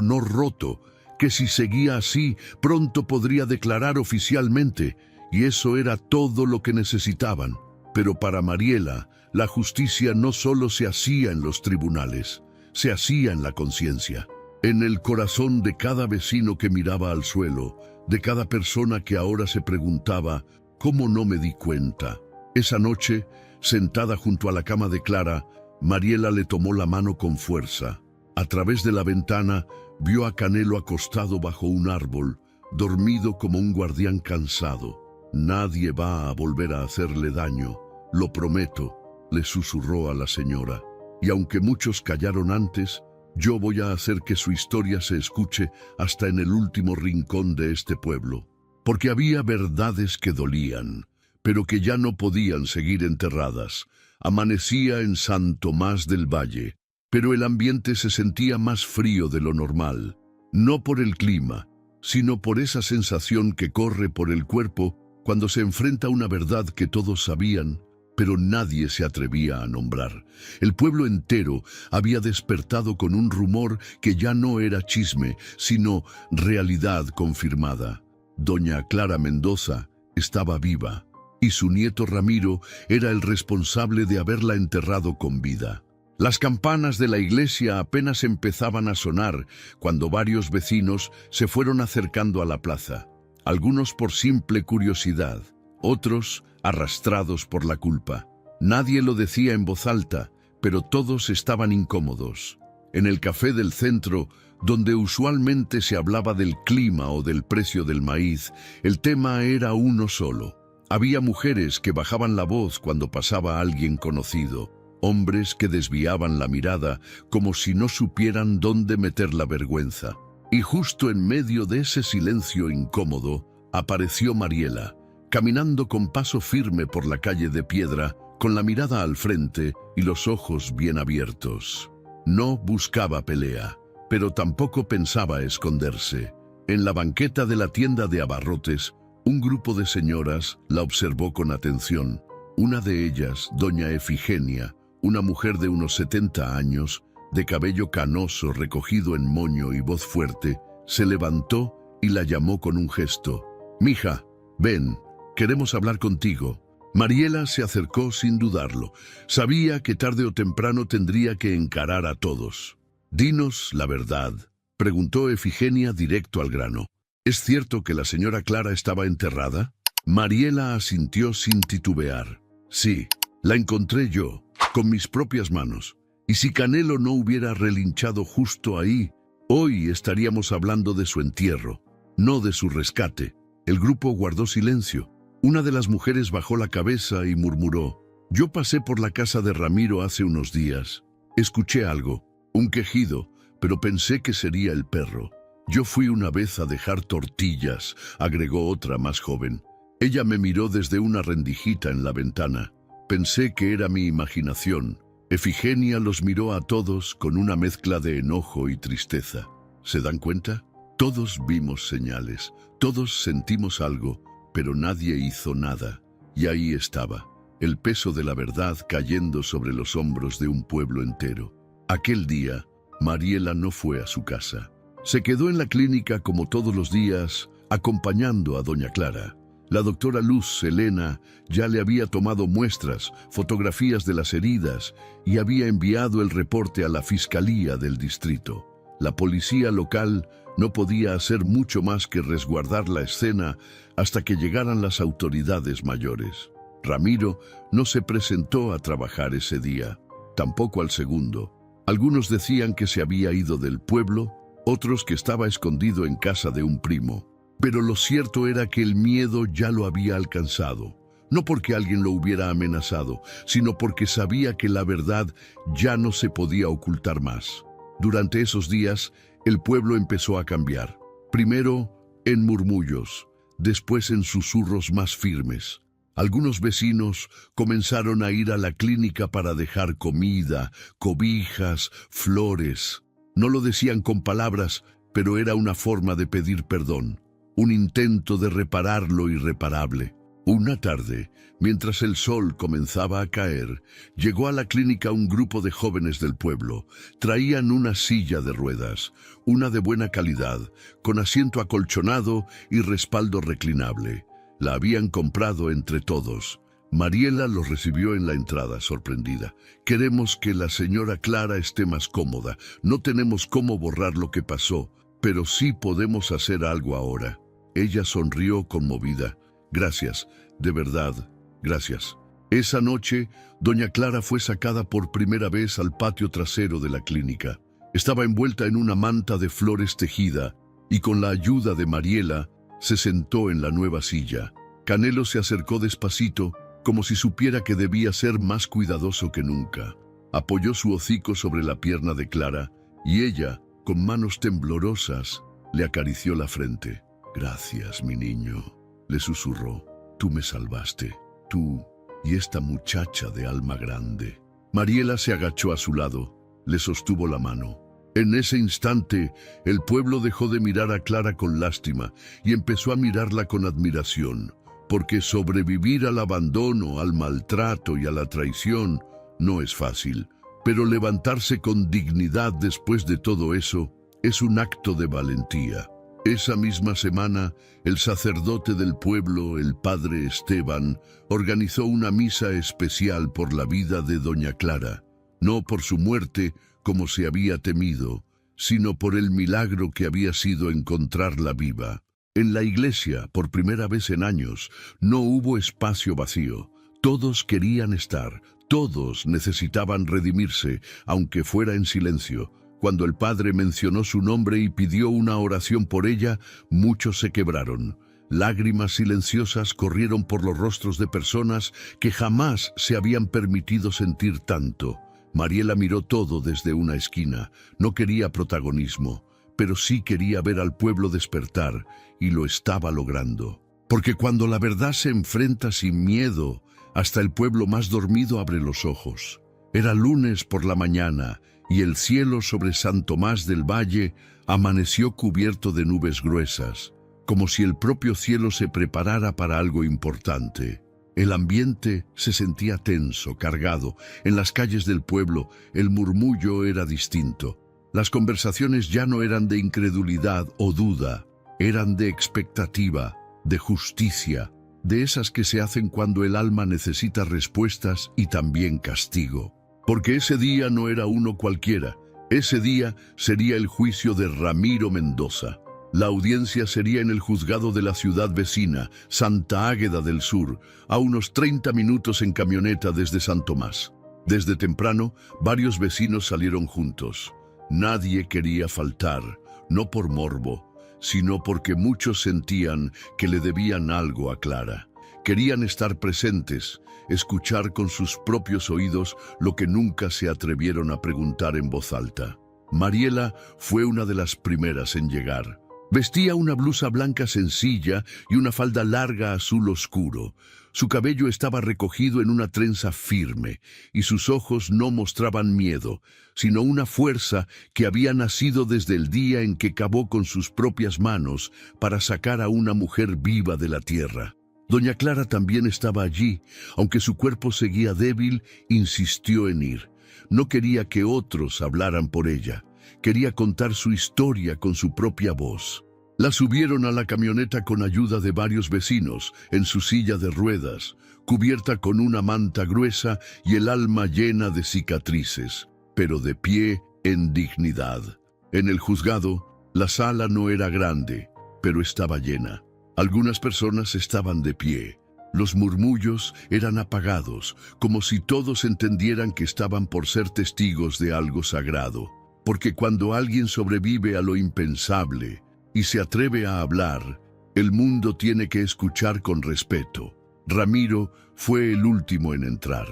no roto, que si seguía así pronto podría declarar oficialmente, y eso era todo lo que necesitaban. Pero para Mariela, la justicia no solo se hacía en los tribunales, se hacía en la conciencia, en el corazón de cada vecino que miraba al suelo, de cada persona que ahora se preguntaba: «¿Cómo no me di cuenta?». Esa noche, sentada junto a la cama de Clara, Mariela le tomó la mano con fuerza. A través de la ventana vio a Canelo acostado bajo un árbol, dormido como un guardián cansado. «Nadie va a volver a hacerle daño, lo prometo», le susurró a la señora. Y aunque muchos callaron antes, Yo voy a hacer que su historia se escuche hasta en el último rincón de este pueblo, porque había verdades que dolían, pero que ya no podían seguir enterradas. Amanecía en San Tomás del Valle, pero el ambiente se sentía más frío de lo normal, no por el clima, sino por esa sensación que corre por el cuerpo cuando se enfrenta a una verdad que todos sabían, pero nadie se atrevía a nombrar. El pueblo entero había despertado con un rumor que ya no era chisme, sino realidad confirmada. Doña Clara Mendoza estaba viva, y su nieto Ramiro era el responsable de haberla enterrado con vida. Las campanas de la iglesia apenas empezaban a sonar cuando varios vecinos se fueron acercando a la plaza, algunos por simple curiosidad, otros arrastrados por la culpa. Nadie lo decía en voz alta, pero todos estaban incómodos. En el café del centro, donde usualmente se hablaba del clima o del precio del maíz, el tema era uno solo. Había mujeres que bajaban la voz cuando pasaba alguien conocido, hombres que desviaban la mirada como si no supieran dónde meter la vergüenza. Y justo en medio de ese silencio incómodo, apareció Mariela, caminando con paso firme por la calle de piedra, con la mirada al frente y los ojos bien abiertos. No buscaba pelea, pero tampoco pensaba esconderse. En la banqueta de la tienda de abarrotes, un grupo de señoras la observó con atención. Una de ellas, doña Efigenia, una mujer de unos 70 años, de cabello canoso recogido en moño y voz fuerte, se levantó y la llamó con un gesto. «Mija, ven, queremos hablar contigo». Mariela se acercó sin dudarlo. Sabía que tarde o temprano tendría que encarar a todos. «Dinos la verdad», preguntó Efigenia directo al grano. «¿Es cierto que la señora Clara estaba enterrada?» Mariela asintió sin titubear. «Sí, la encontré yo, con mis propias manos. Y si Canelo no hubiera relinchado justo ahí, hoy estaríamos hablando de su entierro, no de su rescate». El grupo guardó silencio. Una de las mujeres bajó la cabeza y murmuró: «Yo pasé por la casa de Ramiro hace unos días. Escuché algo, un quejido, pero pensé que sería el perro. Yo fui una vez a dejar tortillas», agregó otra más joven. «Ella me miró desde una rendijita en la ventana. Pensé que era mi imaginación». Efigenia los miró a todos con una mezcla de enojo y tristeza. ¿Se dan cuenta? Todos vimos señales, todos sentimos algo, pero nadie hizo nada. Y ahí estaba, el peso de la verdad cayendo sobre los hombros de un pueblo entero. Aquel día, Mariela no fue a su casa. Se quedó en la clínica como todos los días, acompañando a doña Clara. La doctora Luz Helena ya le había tomado muestras, fotografías de las heridas y había enviado el reporte a la Fiscalía del distrito. La policía local no podía hacer mucho más que resguardar la escena hasta que llegaran las autoridades mayores. Ramiro no se presentó a trabajar ese día, tampoco al segundo. Algunos decían que se había ido del pueblo, otros que estaba escondido en casa de un primo. Pero lo cierto era que el miedo ya lo había alcanzado, no porque alguien lo hubiera amenazado, sino porque sabía que la verdad ya no se podía ocultar más. Durante esos días, el pueblo empezó a cambiar. Primero en murmullos, después en susurros más firmes. Algunos vecinos comenzaron a ir a la clínica para dejar comida, cobijas, flores. No lo decían con palabras, pero era una forma de pedir perdón. Un intento de reparar lo irreparable. Una tarde, mientras el sol comenzaba a caer, llegó a la clínica un grupo de jóvenes del pueblo. Traían una silla de ruedas, una de buena calidad, con asiento acolchonado y respaldo reclinable. La habían comprado entre todos. Mariela los recibió en la entrada, sorprendida. «Queremos que la señora Clara esté más cómoda. No tenemos cómo borrar lo que pasó, pero sí podemos hacer algo ahora». Ella sonrió conmovida. «Gracias, de verdad, gracias». Esa noche, doña Clara fue sacada por primera vez al patio trasero de la clínica. Estaba envuelta en una manta de flores tejida y con la ayuda de Mariela se sentó en la nueva silla. Canelo se acercó despacito, como si supiera que debía ser más cuidadoso que nunca. Apoyó su hocico sobre la pierna de Clara y ella, con manos temblorosas, le acarició la frente. «Gracias, mi niño», le susurró. «Tú me salvaste, tú y esta muchacha de alma grande». Mariela se agachó a su lado, le sostuvo la mano. En ese instante, el pueblo dejó de mirar a Clara con lástima y empezó a mirarla con admiración, porque sobrevivir al abandono, al maltrato y a la traición no es fácil, pero levantarse con dignidad después de todo eso es un acto de valentía. Esa misma semana, el sacerdote del pueblo, el padre Esteban, organizó una misa especial por la vida de doña Clara, no por su muerte, como se había temido, sino por el milagro que había sido encontrarla viva. En la iglesia, por primera vez en años, no hubo espacio vacío. Todos querían estar, todos necesitaban redimirse, aunque fuera en silencio. Cuando el padre mencionó su nombre y pidió una oración por ella, muchos se quebraron. Lágrimas silenciosas corrieron por los rostros de personas que jamás se habían permitido sentir tanto. Mariela miró todo desde una esquina. No quería protagonismo, pero sí quería ver al pueblo despertar, y lo estaba logrando. Porque cuando la verdad se enfrenta sin miedo, hasta el pueblo más dormido abre los ojos. Era lunes por la mañana, y el cielo sobre San Tomás del Valle amaneció cubierto de nubes gruesas, como si el propio cielo se preparara para algo importante. El ambiente se sentía tenso, cargado. En las calles del pueblo, el murmullo era distinto. Las conversaciones ya no eran de incredulidad o duda, eran de expectativa, de justicia, de esas que se hacen cuando el alma necesita respuestas y también castigo. Porque ese día no era uno cualquiera. Ese día sería el juicio de Ramiro Mendoza. La audiencia sería en el juzgado de la ciudad vecina, Santa Águeda del Sur, a unos 30 minutos en camioneta desde San Tomás. Desde temprano, varios vecinos salieron juntos. Nadie quería faltar, no por morbo, sino porque muchos sentían que le debían algo a Clara. Querían estar presentes, escuchar con sus propios oídos lo que nunca se atrevieron a preguntar en voz alta. Mariela fue una de las primeras en llegar. Vestía una blusa blanca sencilla y una falda larga azul oscuro. Su cabello estaba recogido en una trenza firme, y sus ojos no mostraban miedo, sino una fuerza que había nacido desde el día en que cavó con sus propias manos para sacar a una mujer viva de la tierra. Doña Clara también estaba allí, aunque su cuerpo seguía débil, insistió en ir. No quería que otros hablaran por ella. Quería contar su historia con su propia voz. La subieron a la camioneta con ayuda de varios vecinos, en su silla de ruedas, cubierta con una manta gruesa y el alma llena de cicatrices, pero de pie en dignidad. En el juzgado, la sala no era grande, pero estaba llena. Algunas personas estaban de pie. Los murmullos eran apagados, como si todos entendieran que estaban por ser testigos de algo sagrado. Porque cuando alguien sobrevive a lo impensable y se atreve a hablar, el mundo tiene que escuchar con respeto. Ramiro fue el último en entrar.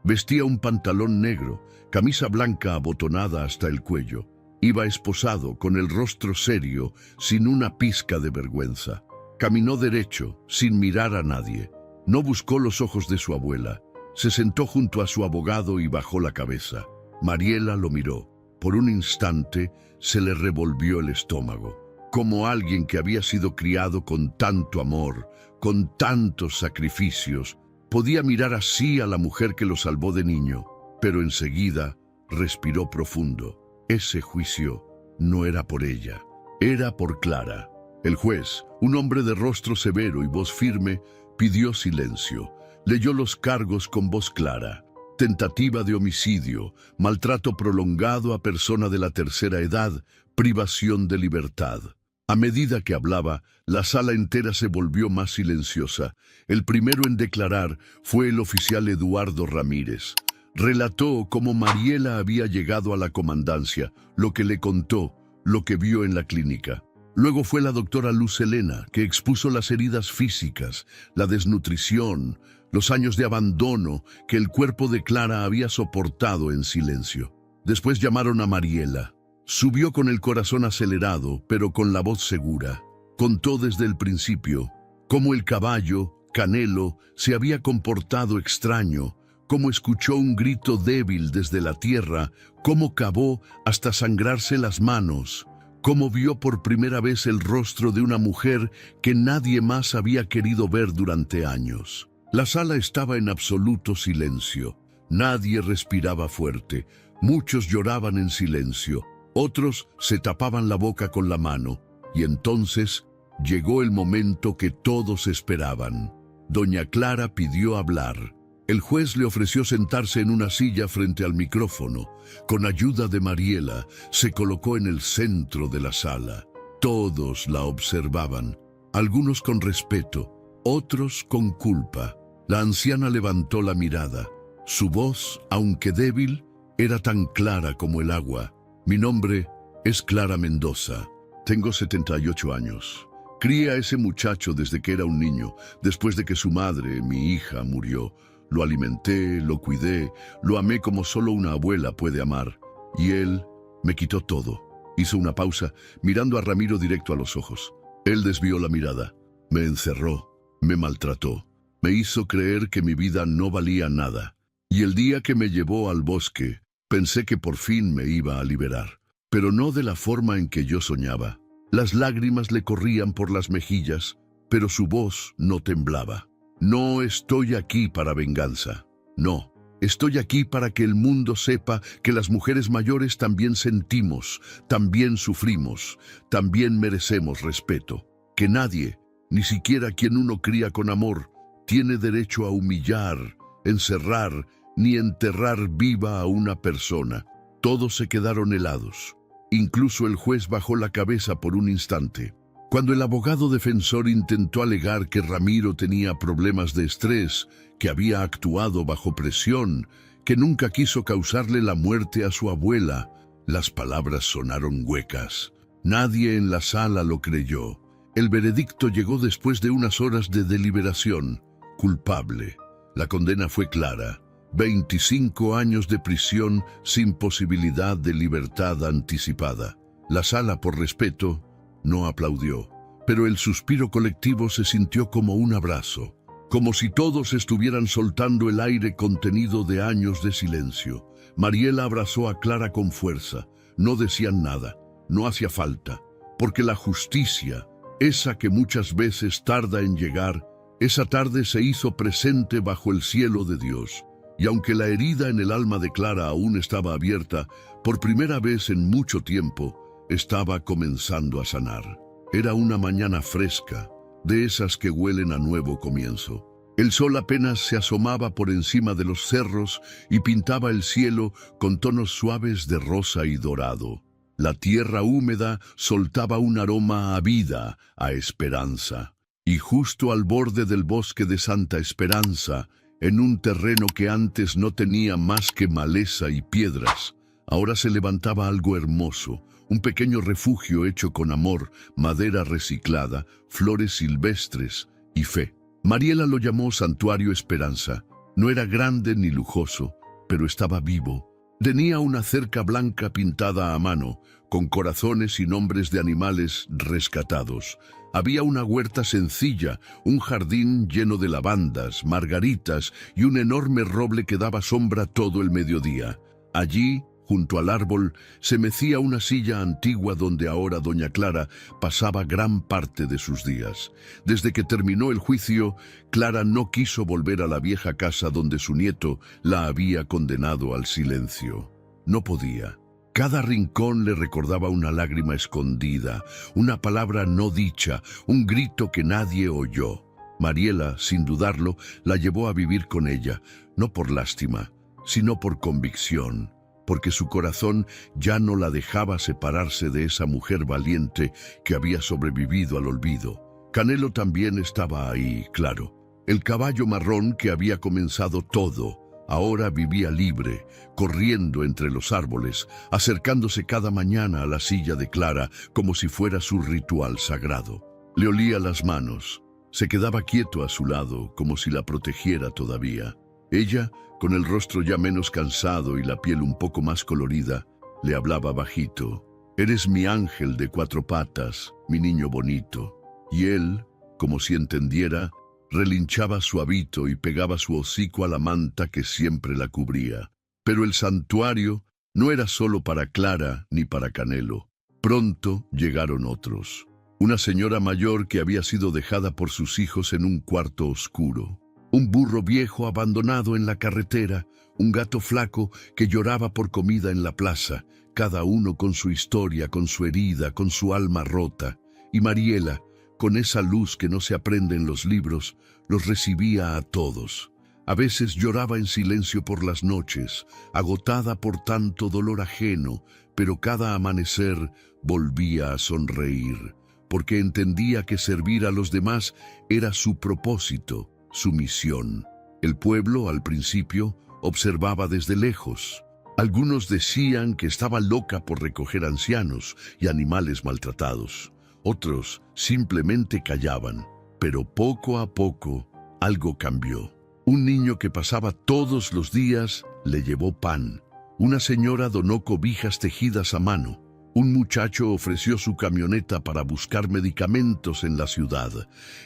Vestía un pantalón negro, camisa blanca abotonada hasta el cuello. Iba esposado, con el rostro serio, sin una pizca de vergüenza. Caminó derecho, sin mirar a nadie. No buscó los ojos de su abuela. Se sentó junto a su abogado y bajó la cabeza. Mariela lo miró. Por un instante se le revolvió el estómago. Como alguien que había sido criado con tanto amor, con tantos sacrificios, podía mirar así a la mujer que lo salvó de niño, pero enseguida respiró profundo. Ese juicio no era por ella, era por Clara. El juez, un hombre de rostro severo y voz firme, pidió silencio. Leyó los cargos con voz clara. Tentativa de homicidio, maltrato prolongado a persona de la tercera edad, privación de libertad. A medida que hablaba, la sala entera se volvió más silenciosa. El primero en declarar fue el oficial Eduardo Ramírez. Relató cómo Mariela había llegado a la comandancia, lo que le contó, lo que vio en la clínica. Luego fue la doctora Luz Helena, que expuso las heridas físicas, la desnutrición, los años de abandono que el cuerpo de Clara había soportado en silencio. Después llamaron a Mariela. Subió con el corazón acelerado, pero con la voz segura. Contó desde el principio cómo el caballo, Canelo, se había comportado extraño, cómo escuchó un grito débil desde la tierra, cómo cavó hasta sangrarse las manos, cómo vio por primera vez el rostro de una mujer que nadie más había querido ver durante años. La sala estaba en absoluto silencio. Nadie respiraba fuerte. Muchos lloraban en silencio. Otros se tapaban la boca con la mano. Y entonces llegó el momento que todos esperaban. Doña Clara pidió hablar. El juez le ofreció sentarse en una silla frente al micrófono. Con ayuda de Mariela, se colocó en el centro de la sala. Todos la observaban, algunos con respeto, otros con culpa. La anciana levantó la mirada. Su voz, aunque débil, era tan clara como el agua. Mi nombre es Clara Mendoza. Tengo 78 años. Crié a ese muchacho desde que era un niño, después de que su madre, mi hija, murió. Lo alimenté, lo cuidé, lo amé como solo una abuela puede amar. Y él me quitó todo. Hizo una pausa, mirando a Ramiro directo a los ojos. Él desvió la mirada. Me encerró, me maltrató. Me hizo creer que mi vida no valía nada. Y el día que me llevó al bosque, pensé que por fin me iba a liberar. Pero no de la forma en que yo soñaba. Las lágrimas le corrían por las mejillas, pero su voz no temblaba. No estoy aquí para venganza. No, estoy aquí para que el mundo sepa que las mujeres mayores también sentimos, también sufrimos, también merecemos respeto. Que nadie, ni siquiera quien uno cría con amor, tiene derecho a humillar, encerrar, ni enterrar viva a una persona. Todos se quedaron helados. Incluso el juez bajó la cabeza por un instante. Cuando el abogado defensor intentó alegar que Ramiro tenía problemas de estrés, que había actuado bajo presión, que nunca quiso causarle la muerte a su abuela, las palabras sonaron huecas. Nadie en la sala lo creyó. El veredicto llegó después de unas horas de deliberación. Culpable. La condena fue clara. 25 años de prisión sin posibilidad de libertad anticipada. La sala, por respeto, no aplaudió, pero el suspiro colectivo se sintió como un abrazo, como si todos estuvieran soltando el aire contenido de años de silencio. Mariela abrazó a Clara con fuerza. No decían nada, no hacía falta, porque la justicia, esa que muchas veces tarda en llegar, esa tarde se hizo presente bajo el cielo de Dios. Y aunque la herida en el alma de Clara aún estaba abierta, por primera vez en mucho tiempo, estaba comenzando a sanar. Era una mañana fresca, de esas que huelen a nuevo comienzo. El sol apenas se asomaba por encima de los cerros y pintaba el cielo con tonos suaves de rosa y dorado. La tierra húmeda soltaba un aroma a vida, a esperanza. Y justo al borde del bosque de Santa Esperanza, en un terreno que antes no tenía más que maleza y piedras, ahora se levantaba algo hermoso. Un pequeño refugio hecho con amor, madera reciclada, flores silvestres y fe. Mariela lo llamó Santuario Esperanza. No era grande ni lujoso, pero estaba vivo. Tenía una cerca blanca pintada a mano, con corazones y nombres de animales rescatados. Había una huerta sencilla, un jardín lleno de lavandas, margaritas y un enorme roble que daba sombra todo el mediodía. Allí, junto al árbol, se mecía una silla antigua donde ahora doña Clara pasaba gran parte de sus días. Desde que terminó el juicio, Clara no quiso volver a la vieja casa donde su nieto la había condenado al silencio. No podía. Cada rincón le recordaba una lágrima escondida, una palabra no dicha, un grito que nadie oyó. Mariela, sin dudarlo, la llevó a vivir con ella, no por lástima, sino por convicción, porque su corazón ya no la dejaba separarse de esa mujer valiente que había sobrevivido al olvido. Canelo también estaba ahí, claro. El caballo marrón que había comenzado todo, ahora vivía libre, corriendo entre los árboles, acercándose cada mañana a la silla de Clara como si fuera su ritual sagrado. Le olía las manos, se quedaba quieto a su lado como si la protegiera todavía. Ella, con el rostro ya menos cansado y la piel un poco más colorida, le hablaba bajito. Eres mi ángel de 4 patas, mi niño bonito. Y él, como si entendiera, relinchaba suavito y pegaba su hocico a la manta que siempre la cubría. Pero el santuario no era solo para Clara ni para Canelo. Pronto llegaron otros. Una señora mayor que había sido dejada por sus hijos en un cuarto oscuro. Un burro viejo abandonado en la carretera. Un gato flaco que lloraba por comida en la plaza. Cada uno con su historia, con su herida, con su alma rota. Y Mariela, con esa luz que no se aprende en los libros, los recibía a todos. A veces lloraba en silencio por las noches, agotada por tanto dolor ajeno, pero cada amanecer volvía a sonreír, porque entendía que servir a los demás era su propósito, su misión. El pueblo, al principio, observaba desde lejos. Algunos decían que estaba loca por recoger ancianos y animales maltratados. Otros simplemente callaban, pero poco a poco algo cambió. Un niño que pasaba todos los días le llevó pan. Una señora donó cobijas tejidas a mano. Un muchacho ofreció su camioneta para buscar medicamentos en la ciudad.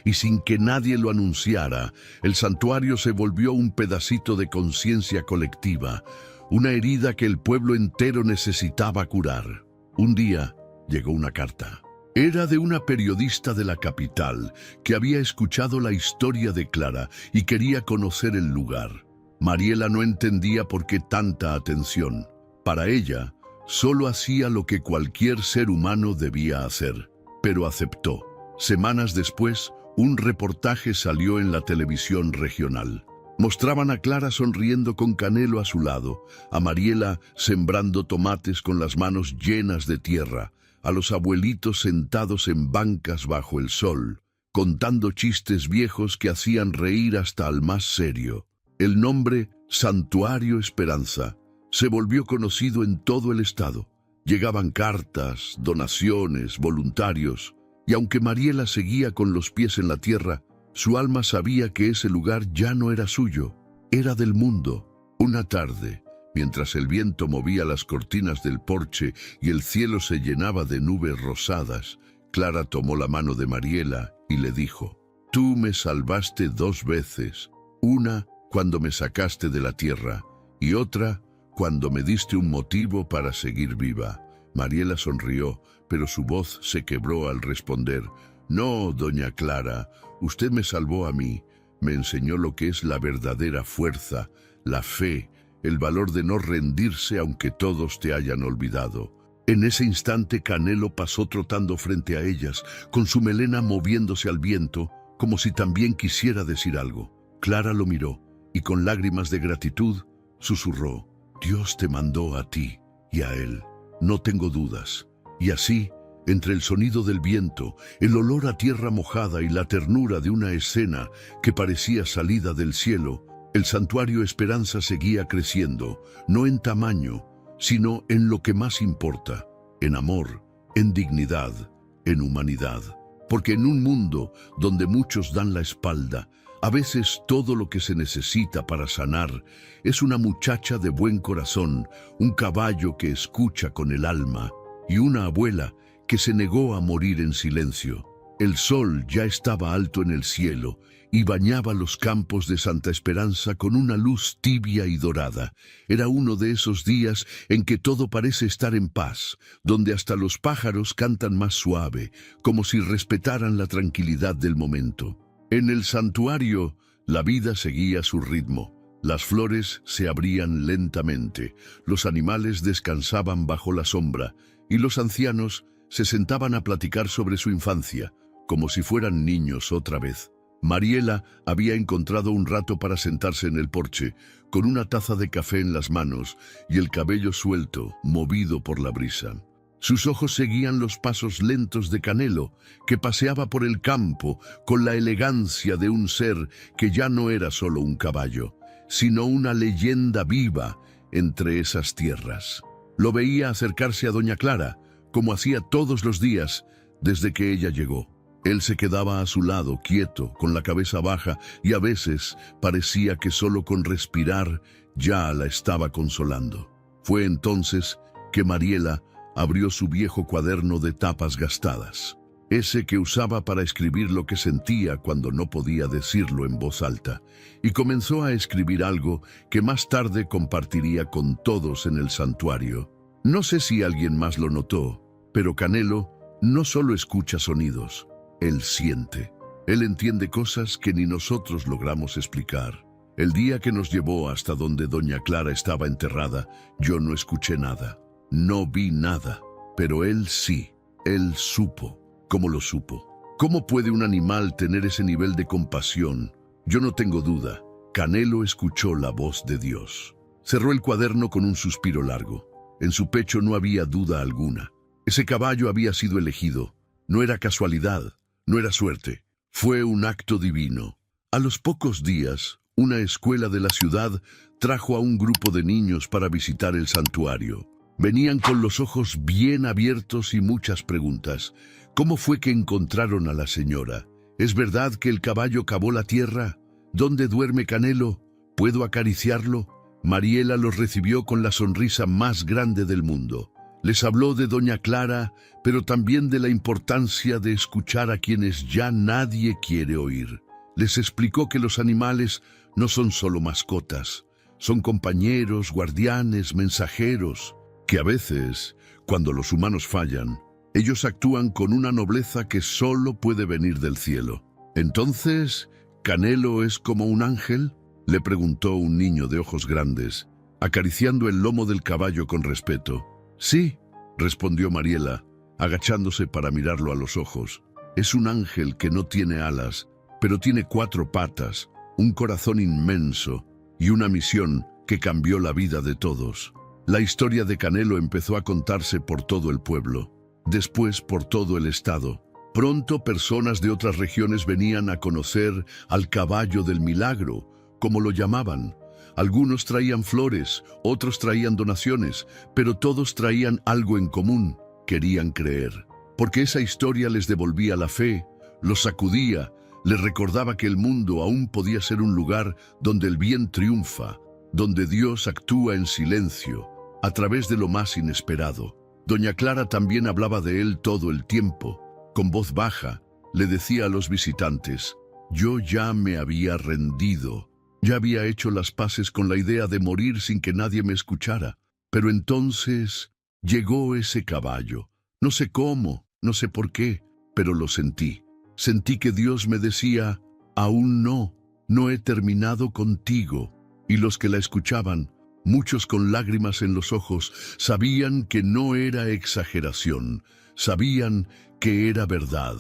Y sin que nadie lo anunciara, el santuario se volvió un pedacito de conciencia colectiva, una herida que el pueblo entero necesitaba curar. Un día llegó una carta. Era de una periodista de la capital que había escuchado la historia de Clara y quería conocer el lugar. Mariela no entendía por qué tanta atención. Para ella, solo hacía lo que cualquier ser humano debía hacer, pero aceptó. Semanas después, un reportaje salió en la televisión regional. Mostraban a Clara sonriendo con Canelo a su lado, a Mariela sembrando tomates con las manos llenas de tierra, a los abuelitos sentados en bancas bajo el sol, contando chistes viejos que hacían reír hasta al más serio. El nombre Santuario Esperanza se volvió conocido en todo el estado. Llegaban cartas, donaciones, voluntarios, y aunque Mariela seguía con los pies en la tierra, su alma sabía que ese lugar ya no era suyo, era del mundo. Una tarde, mientras el viento movía las cortinas del porche y el cielo se llenaba de nubes rosadas, Clara tomó la mano de Mariela y le dijo: «Tú me salvaste 2 veces, una cuando me sacaste de la tierra y otra cuando me diste un motivo para seguir viva». Mariela sonrió, pero su voz se quebró al responder: «No, doña Clara, usted me salvó a mí, me enseñó lo que es la verdadera fuerza, la fe, el valor de no rendirse aunque todos te hayan olvidado». En ese instante Canelo pasó trotando frente a ellas, con su melena moviéndose al viento, como si también quisiera decir algo. Clara lo miró y con lágrimas de gratitud susurró: «Dios te mandó a ti y a él, no tengo dudas». Y así, entre el sonido del viento, el olor a tierra mojada y la ternura de una escena que parecía salida del cielo, el santuario Esperanza seguía creciendo, no en tamaño, sino en lo que más importa, en amor, en dignidad, en humanidad. Porque en un mundo donde muchos dan la espalda, a veces todo lo que se necesita para sanar es una muchacha de buen corazón, un caballo que escucha con el alma y una abuela que se negó a morir en silencio. El sol ya estaba alto en el cielo y bañaba los campos de Santa Esperanza con una luz tibia y dorada. Era uno de esos días en que todo parece estar en paz, donde hasta los pájaros cantan más suave, como si respetaran la tranquilidad del momento. En el santuario, la vida seguía su ritmo. Las flores se abrían lentamente, los animales descansaban bajo la sombra y los ancianos se sentaban a platicar sobre su infancia, como si fueran niños otra vez. Mariela había encontrado un rato para sentarse en el porche, con una taza de café en las manos y el cabello suelto, movido por la brisa. Sus ojos seguían los pasos lentos de Canelo, que paseaba por el campo con la elegancia de un ser que ya no era solo un caballo, sino una leyenda viva entre esas tierras. Lo veía acercarse a doña Clara, como hacía todos los días desde que ella llegó. Él se quedaba a su lado, quieto, con la cabeza baja, y a veces parecía que solo con respirar ya la estaba consolando. Fue entonces que Mariela abrió su viejo cuaderno de tapas gastadas, ese que usaba para escribir lo que sentía cuando no podía decirlo en voz alta, y comenzó a escribir algo que más tarde compartiría con todos en el santuario. No sé si alguien más lo notó, pero Canelo no solo escucha sonidos, él siente. Él entiende cosas que ni nosotros logramos explicar. El día que nos llevó hasta donde doña Clara estaba enterrada, yo no escuché nada, no vi nada, pero él sí, él supo. ¿Cómo lo supo? ¿Cómo puede un animal tener ese nivel de compasión? Yo no tengo duda, Canelo escuchó la voz de Dios. Cerró el cuaderno con un suspiro largo. En su pecho no había duda alguna. Ese caballo había sido elegido. No era casualidad, no era suerte. Fue un acto divino. A los pocos días, una escuela de la ciudad trajo a un grupo de niños para visitar el santuario. Venían con los ojos bien abiertos y muchas preguntas. ¿Cómo fue que encontraron a la señora? ¿Es verdad que el caballo cavó la tierra? ¿Dónde duerme Canelo? ¿Puedo acariciarlo? Mariela los recibió con la sonrisa más grande del mundo. Les habló de doña Clara, pero también de la importancia de escuchar a quienes ya nadie quiere oír. Les explicó que los animales no son solo mascotas, son compañeros, guardianes, mensajeros, que a veces, cuando los humanos fallan, ellos actúan con una nobleza que solo puede venir del cielo. Entonces, ¿Canelo es como un ángel?, le preguntó un niño de ojos grandes, acariciando el lomo del caballo con respeto. Sí, respondió Mariela, agachándose para mirarlo a los ojos. Es un ángel que no tiene alas, pero tiene 4 patas, un corazón inmenso y una misión que cambió la vida de todos. La historia de Canelo empezó a contarse por todo el pueblo, después por todo el estado. Pronto personas de otras regiones venían a conocer al caballo del milagro, como lo llamaban. Algunos traían flores, otros traían donaciones, pero todos traían algo en común: querían creer. Porque esa historia les devolvía la fe, los sacudía, les recordaba que el mundo aún podía ser un lugar donde el bien triunfa, donde Dios actúa en silencio, a través de lo más inesperado. Doña Clara también hablaba de él todo el tiempo. Con voz baja, le decía a los visitantes: yo ya me había rendido, ya había hecho las paces con la idea de morir sin que nadie me escuchara. Pero entonces llegó ese caballo. No sé cómo, no sé por qué, pero lo sentí. Sentí que Dios me decía: aún no, no he terminado contigo. Y los que la escuchaban, muchos con lágrimas en los ojos, sabían que no era exageración, sabían que era verdad,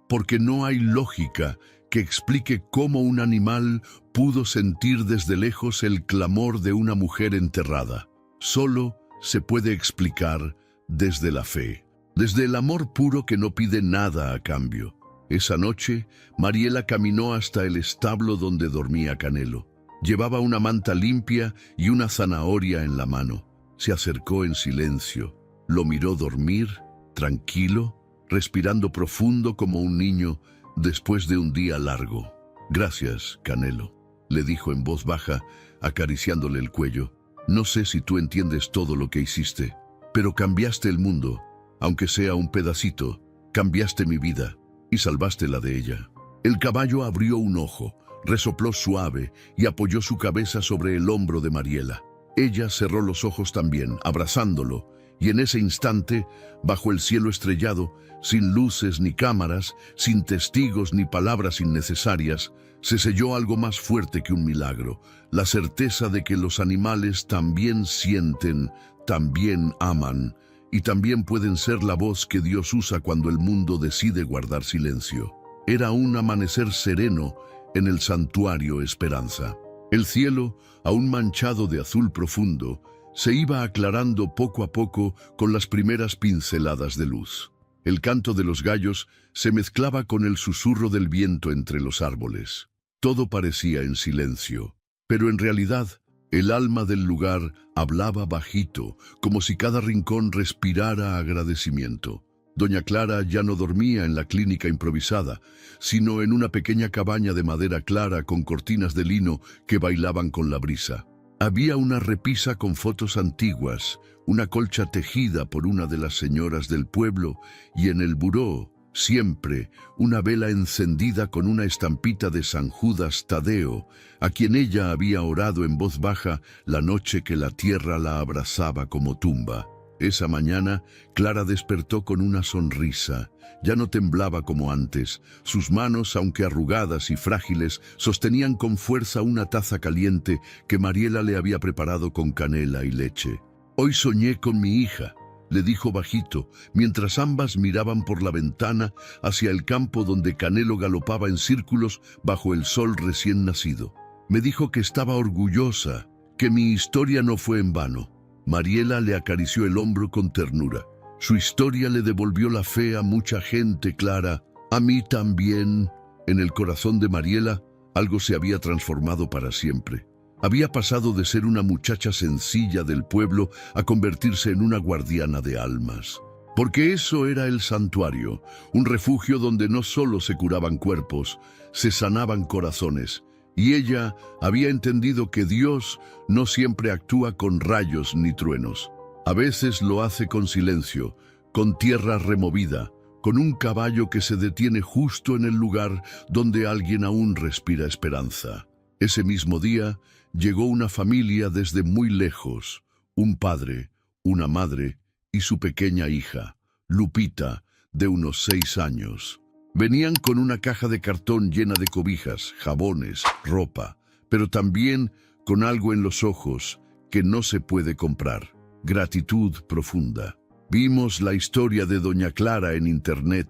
porque no hay lógica que explique cómo un animal pudo sentir desde lejos el clamor de una mujer enterrada. Solo se puede explicar desde la fe, desde el amor puro que no pide nada a cambio. Esa noche, Mariela caminó hasta el establo donde dormía Canelo. Llevaba una manta limpia y una zanahoria en la mano. Se acercó en silencio, lo miró dormir, tranquilo, respirando profundo como un niño después de un día largo. Gracias, Canelo, le dijo en voz baja, acariciándole el cuello. No sé si tú entiendes todo lo que hiciste, pero cambiaste el mundo, aunque sea un pedacito. Cambiaste mi vida y salvaste la de ella. El caballo abrió un ojo, resopló suave y apoyó su cabeza sobre el hombro de Mariela. Ella cerró los ojos también, abrazándolo, y en ese instante, bajo el cielo estrellado, sin luces ni cámaras, sin testigos ni palabras innecesarias, se selló algo más fuerte que un milagro: la certeza de que los animales también sienten, también aman, y también pueden ser la voz que Dios usa cuando el mundo decide guardar silencio. Era un amanecer sereno en el santuario Esperanza. El cielo, aún manchado de azul profundo, se iba aclarando poco a poco con las primeras pinceladas de luz. El canto de los gallos se mezclaba con el susurro del viento entre los árboles. Todo parecía en silencio, pero en realidad el alma del lugar hablaba bajito, como si cada rincón respirara agradecimiento. Doña Clara ya no dormía en la clínica improvisada, sino en una pequeña cabaña de madera clara con cortinas de lino que bailaban con la brisa. Había una repisa con fotos antiguas, una colcha tejida por una de las señoras del pueblo y en el buró, siempre, una vela encendida con una estampita de San Judas Tadeo, a quien ella había orado en voz baja la noche que la tierra la abrazaba como tumba. Esa mañana, Clara despertó con una sonrisa. Ya no temblaba como antes. Sus manos, aunque arrugadas y frágiles, sostenían con fuerza una taza caliente que Mariela le había preparado con canela y leche. «Hoy soñé con mi hija», le dijo bajito, mientras ambas miraban por la ventana hacia el campo donde Canelo galopaba en círculos bajo el sol recién nacido. «Me dijo que estaba orgullosa, que mi historia no fue en vano». Mariela le acarició el hombro con ternura. Su historia le devolvió la fe a mucha gente, Clara. A mí también. En el corazón de Mariela, algo se había transformado para siempre. Había pasado de ser una muchacha sencilla del pueblo a convertirse en una guardiana de almas. Porque eso era el santuario, un refugio donde no solo se curaban cuerpos, se sanaban corazones. Y ella había entendido que Dios no siempre actúa con rayos ni truenos. A veces lo hace con silencio, con tierra removida, con un caballo que se detiene justo en el lugar donde alguien aún respira esperanza. Ese mismo día llegó una familia desde muy lejos, un padre, una madre y su pequeña hija, Lupita, de unos 6 años. Venían con una caja de cartón llena de cobijas, jabones, ropa, pero también con algo en los ojos que no se puede comprar: gratitud profunda. «Vimos la historia de doña Clara en internet»,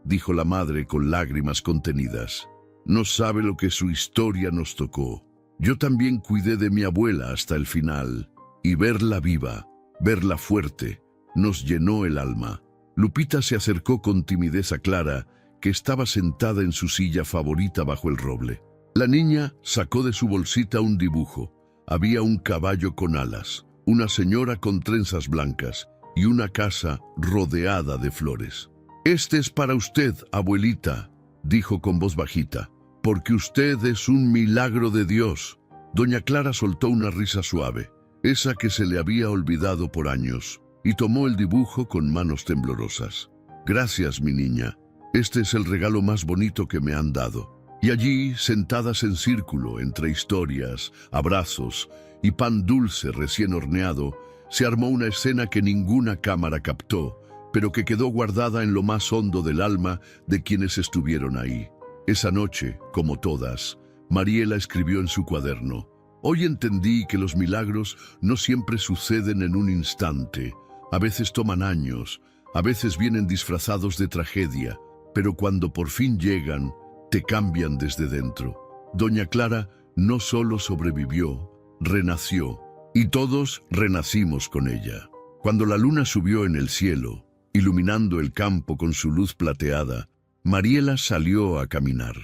dijo la madre con lágrimas contenidas. «No sabe lo que su historia nos tocó. Yo también cuidé de mi abuela hasta el final, y verla viva, verla fuerte, nos llenó el alma». Lupita se acercó con timidez a Clara, que estaba sentada en su silla favorita bajo el roble. La niña sacó de su bolsita un dibujo. Había un caballo con alas, una señora con trenzas blancas y una casa rodeada de flores. «Este es para usted, abuelita», dijo con voz bajita, «porque usted es un milagro de Dios». Doña Clara soltó una risa suave, esa que se le había olvidado por años, y tomó el dibujo con manos temblorosas. «Gracias, mi niña. Este es el regalo más bonito que me han dado». Y allí, sentadas en círculo, entre historias, abrazos y pan dulce recién horneado, se armó una escena que ninguna cámara captó, pero que quedó guardada en lo más hondo del alma de quienes estuvieron ahí. Esa noche, como todas, Mariela escribió en su cuaderno: «Hoy entendí que los milagros no siempre suceden en un instante. A veces toman años, a veces vienen disfrazados de tragedia, pero cuando por fin llegan, te cambian desde dentro». Doña Clara no solo sobrevivió, renació, y todos renacimos con ella. Cuando la luna subió en el cielo, iluminando el campo con su luz plateada, Mariela salió a caminar.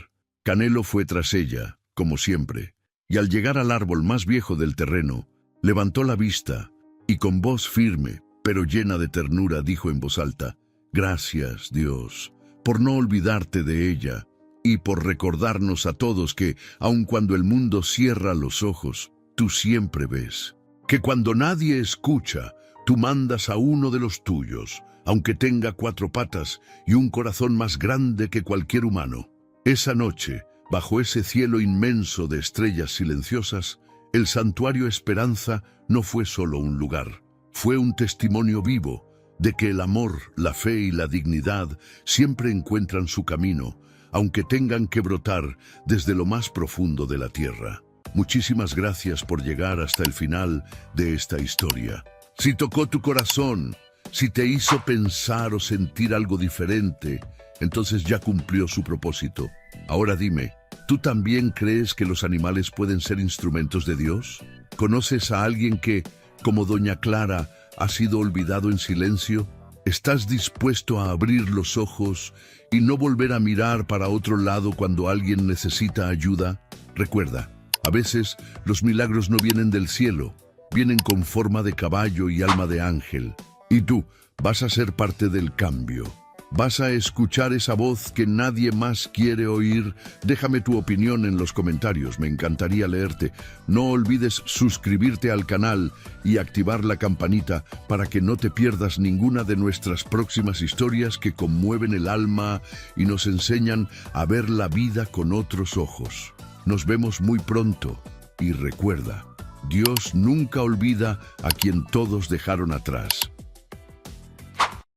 Canelo fue tras ella, como siempre, y al llegar al árbol más viejo del terreno, levantó la vista y con voz firme, pero llena de ternura, dijo en voz alta: «Gracias, Dios, por no olvidarte de ella y por recordarnos a todos que, aun cuando el mundo cierra los ojos, tú siempre ves. Que cuando nadie escucha, tú mandas a uno de los tuyos, aunque tenga 4 patas y un corazón más grande que cualquier humano». Esa noche, bajo ese cielo inmenso de estrellas silenciosas, el Santuario Esperanza no fue solo un lugar, fue un testimonio vivo de que el amor, la fe y la dignidad siempre encuentran su camino, aunque tengan que brotar desde lo más profundo de la tierra. Muchísimas gracias por llegar hasta el final de esta historia. Si tocó tu corazón, si te hizo pensar o sentir algo diferente, entonces ya cumplió su propósito. Ahora dime, ¿tú también crees que los animales pueden ser instrumentos de Dios? ¿Conoces a alguien que, como doña Clara, ha sido olvidado en silencio? ¿Estás dispuesto a abrir los ojos y no volver a mirar para otro lado cuando alguien necesita ayuda? Recuerda, a veces los milagros no vienen del cielo, vienen con forma de caballo y alma de ángel. Y tú vas a ser parte del cambio. ¿Vas a escuchar esa voz que nadie más quiere oír? Déjame tu opinión en los comentarios, me encantaría leerte. No olvides suscribirte al canal y activar la campanita para que no te pierdas ninguna de nuestras próximas historias que conmueven el alma y nos enseñan a ver la vida con otros ojos. Nos vemos muy pronto y recuerda, Dios nunca olvida a quien todos dejaron atrás.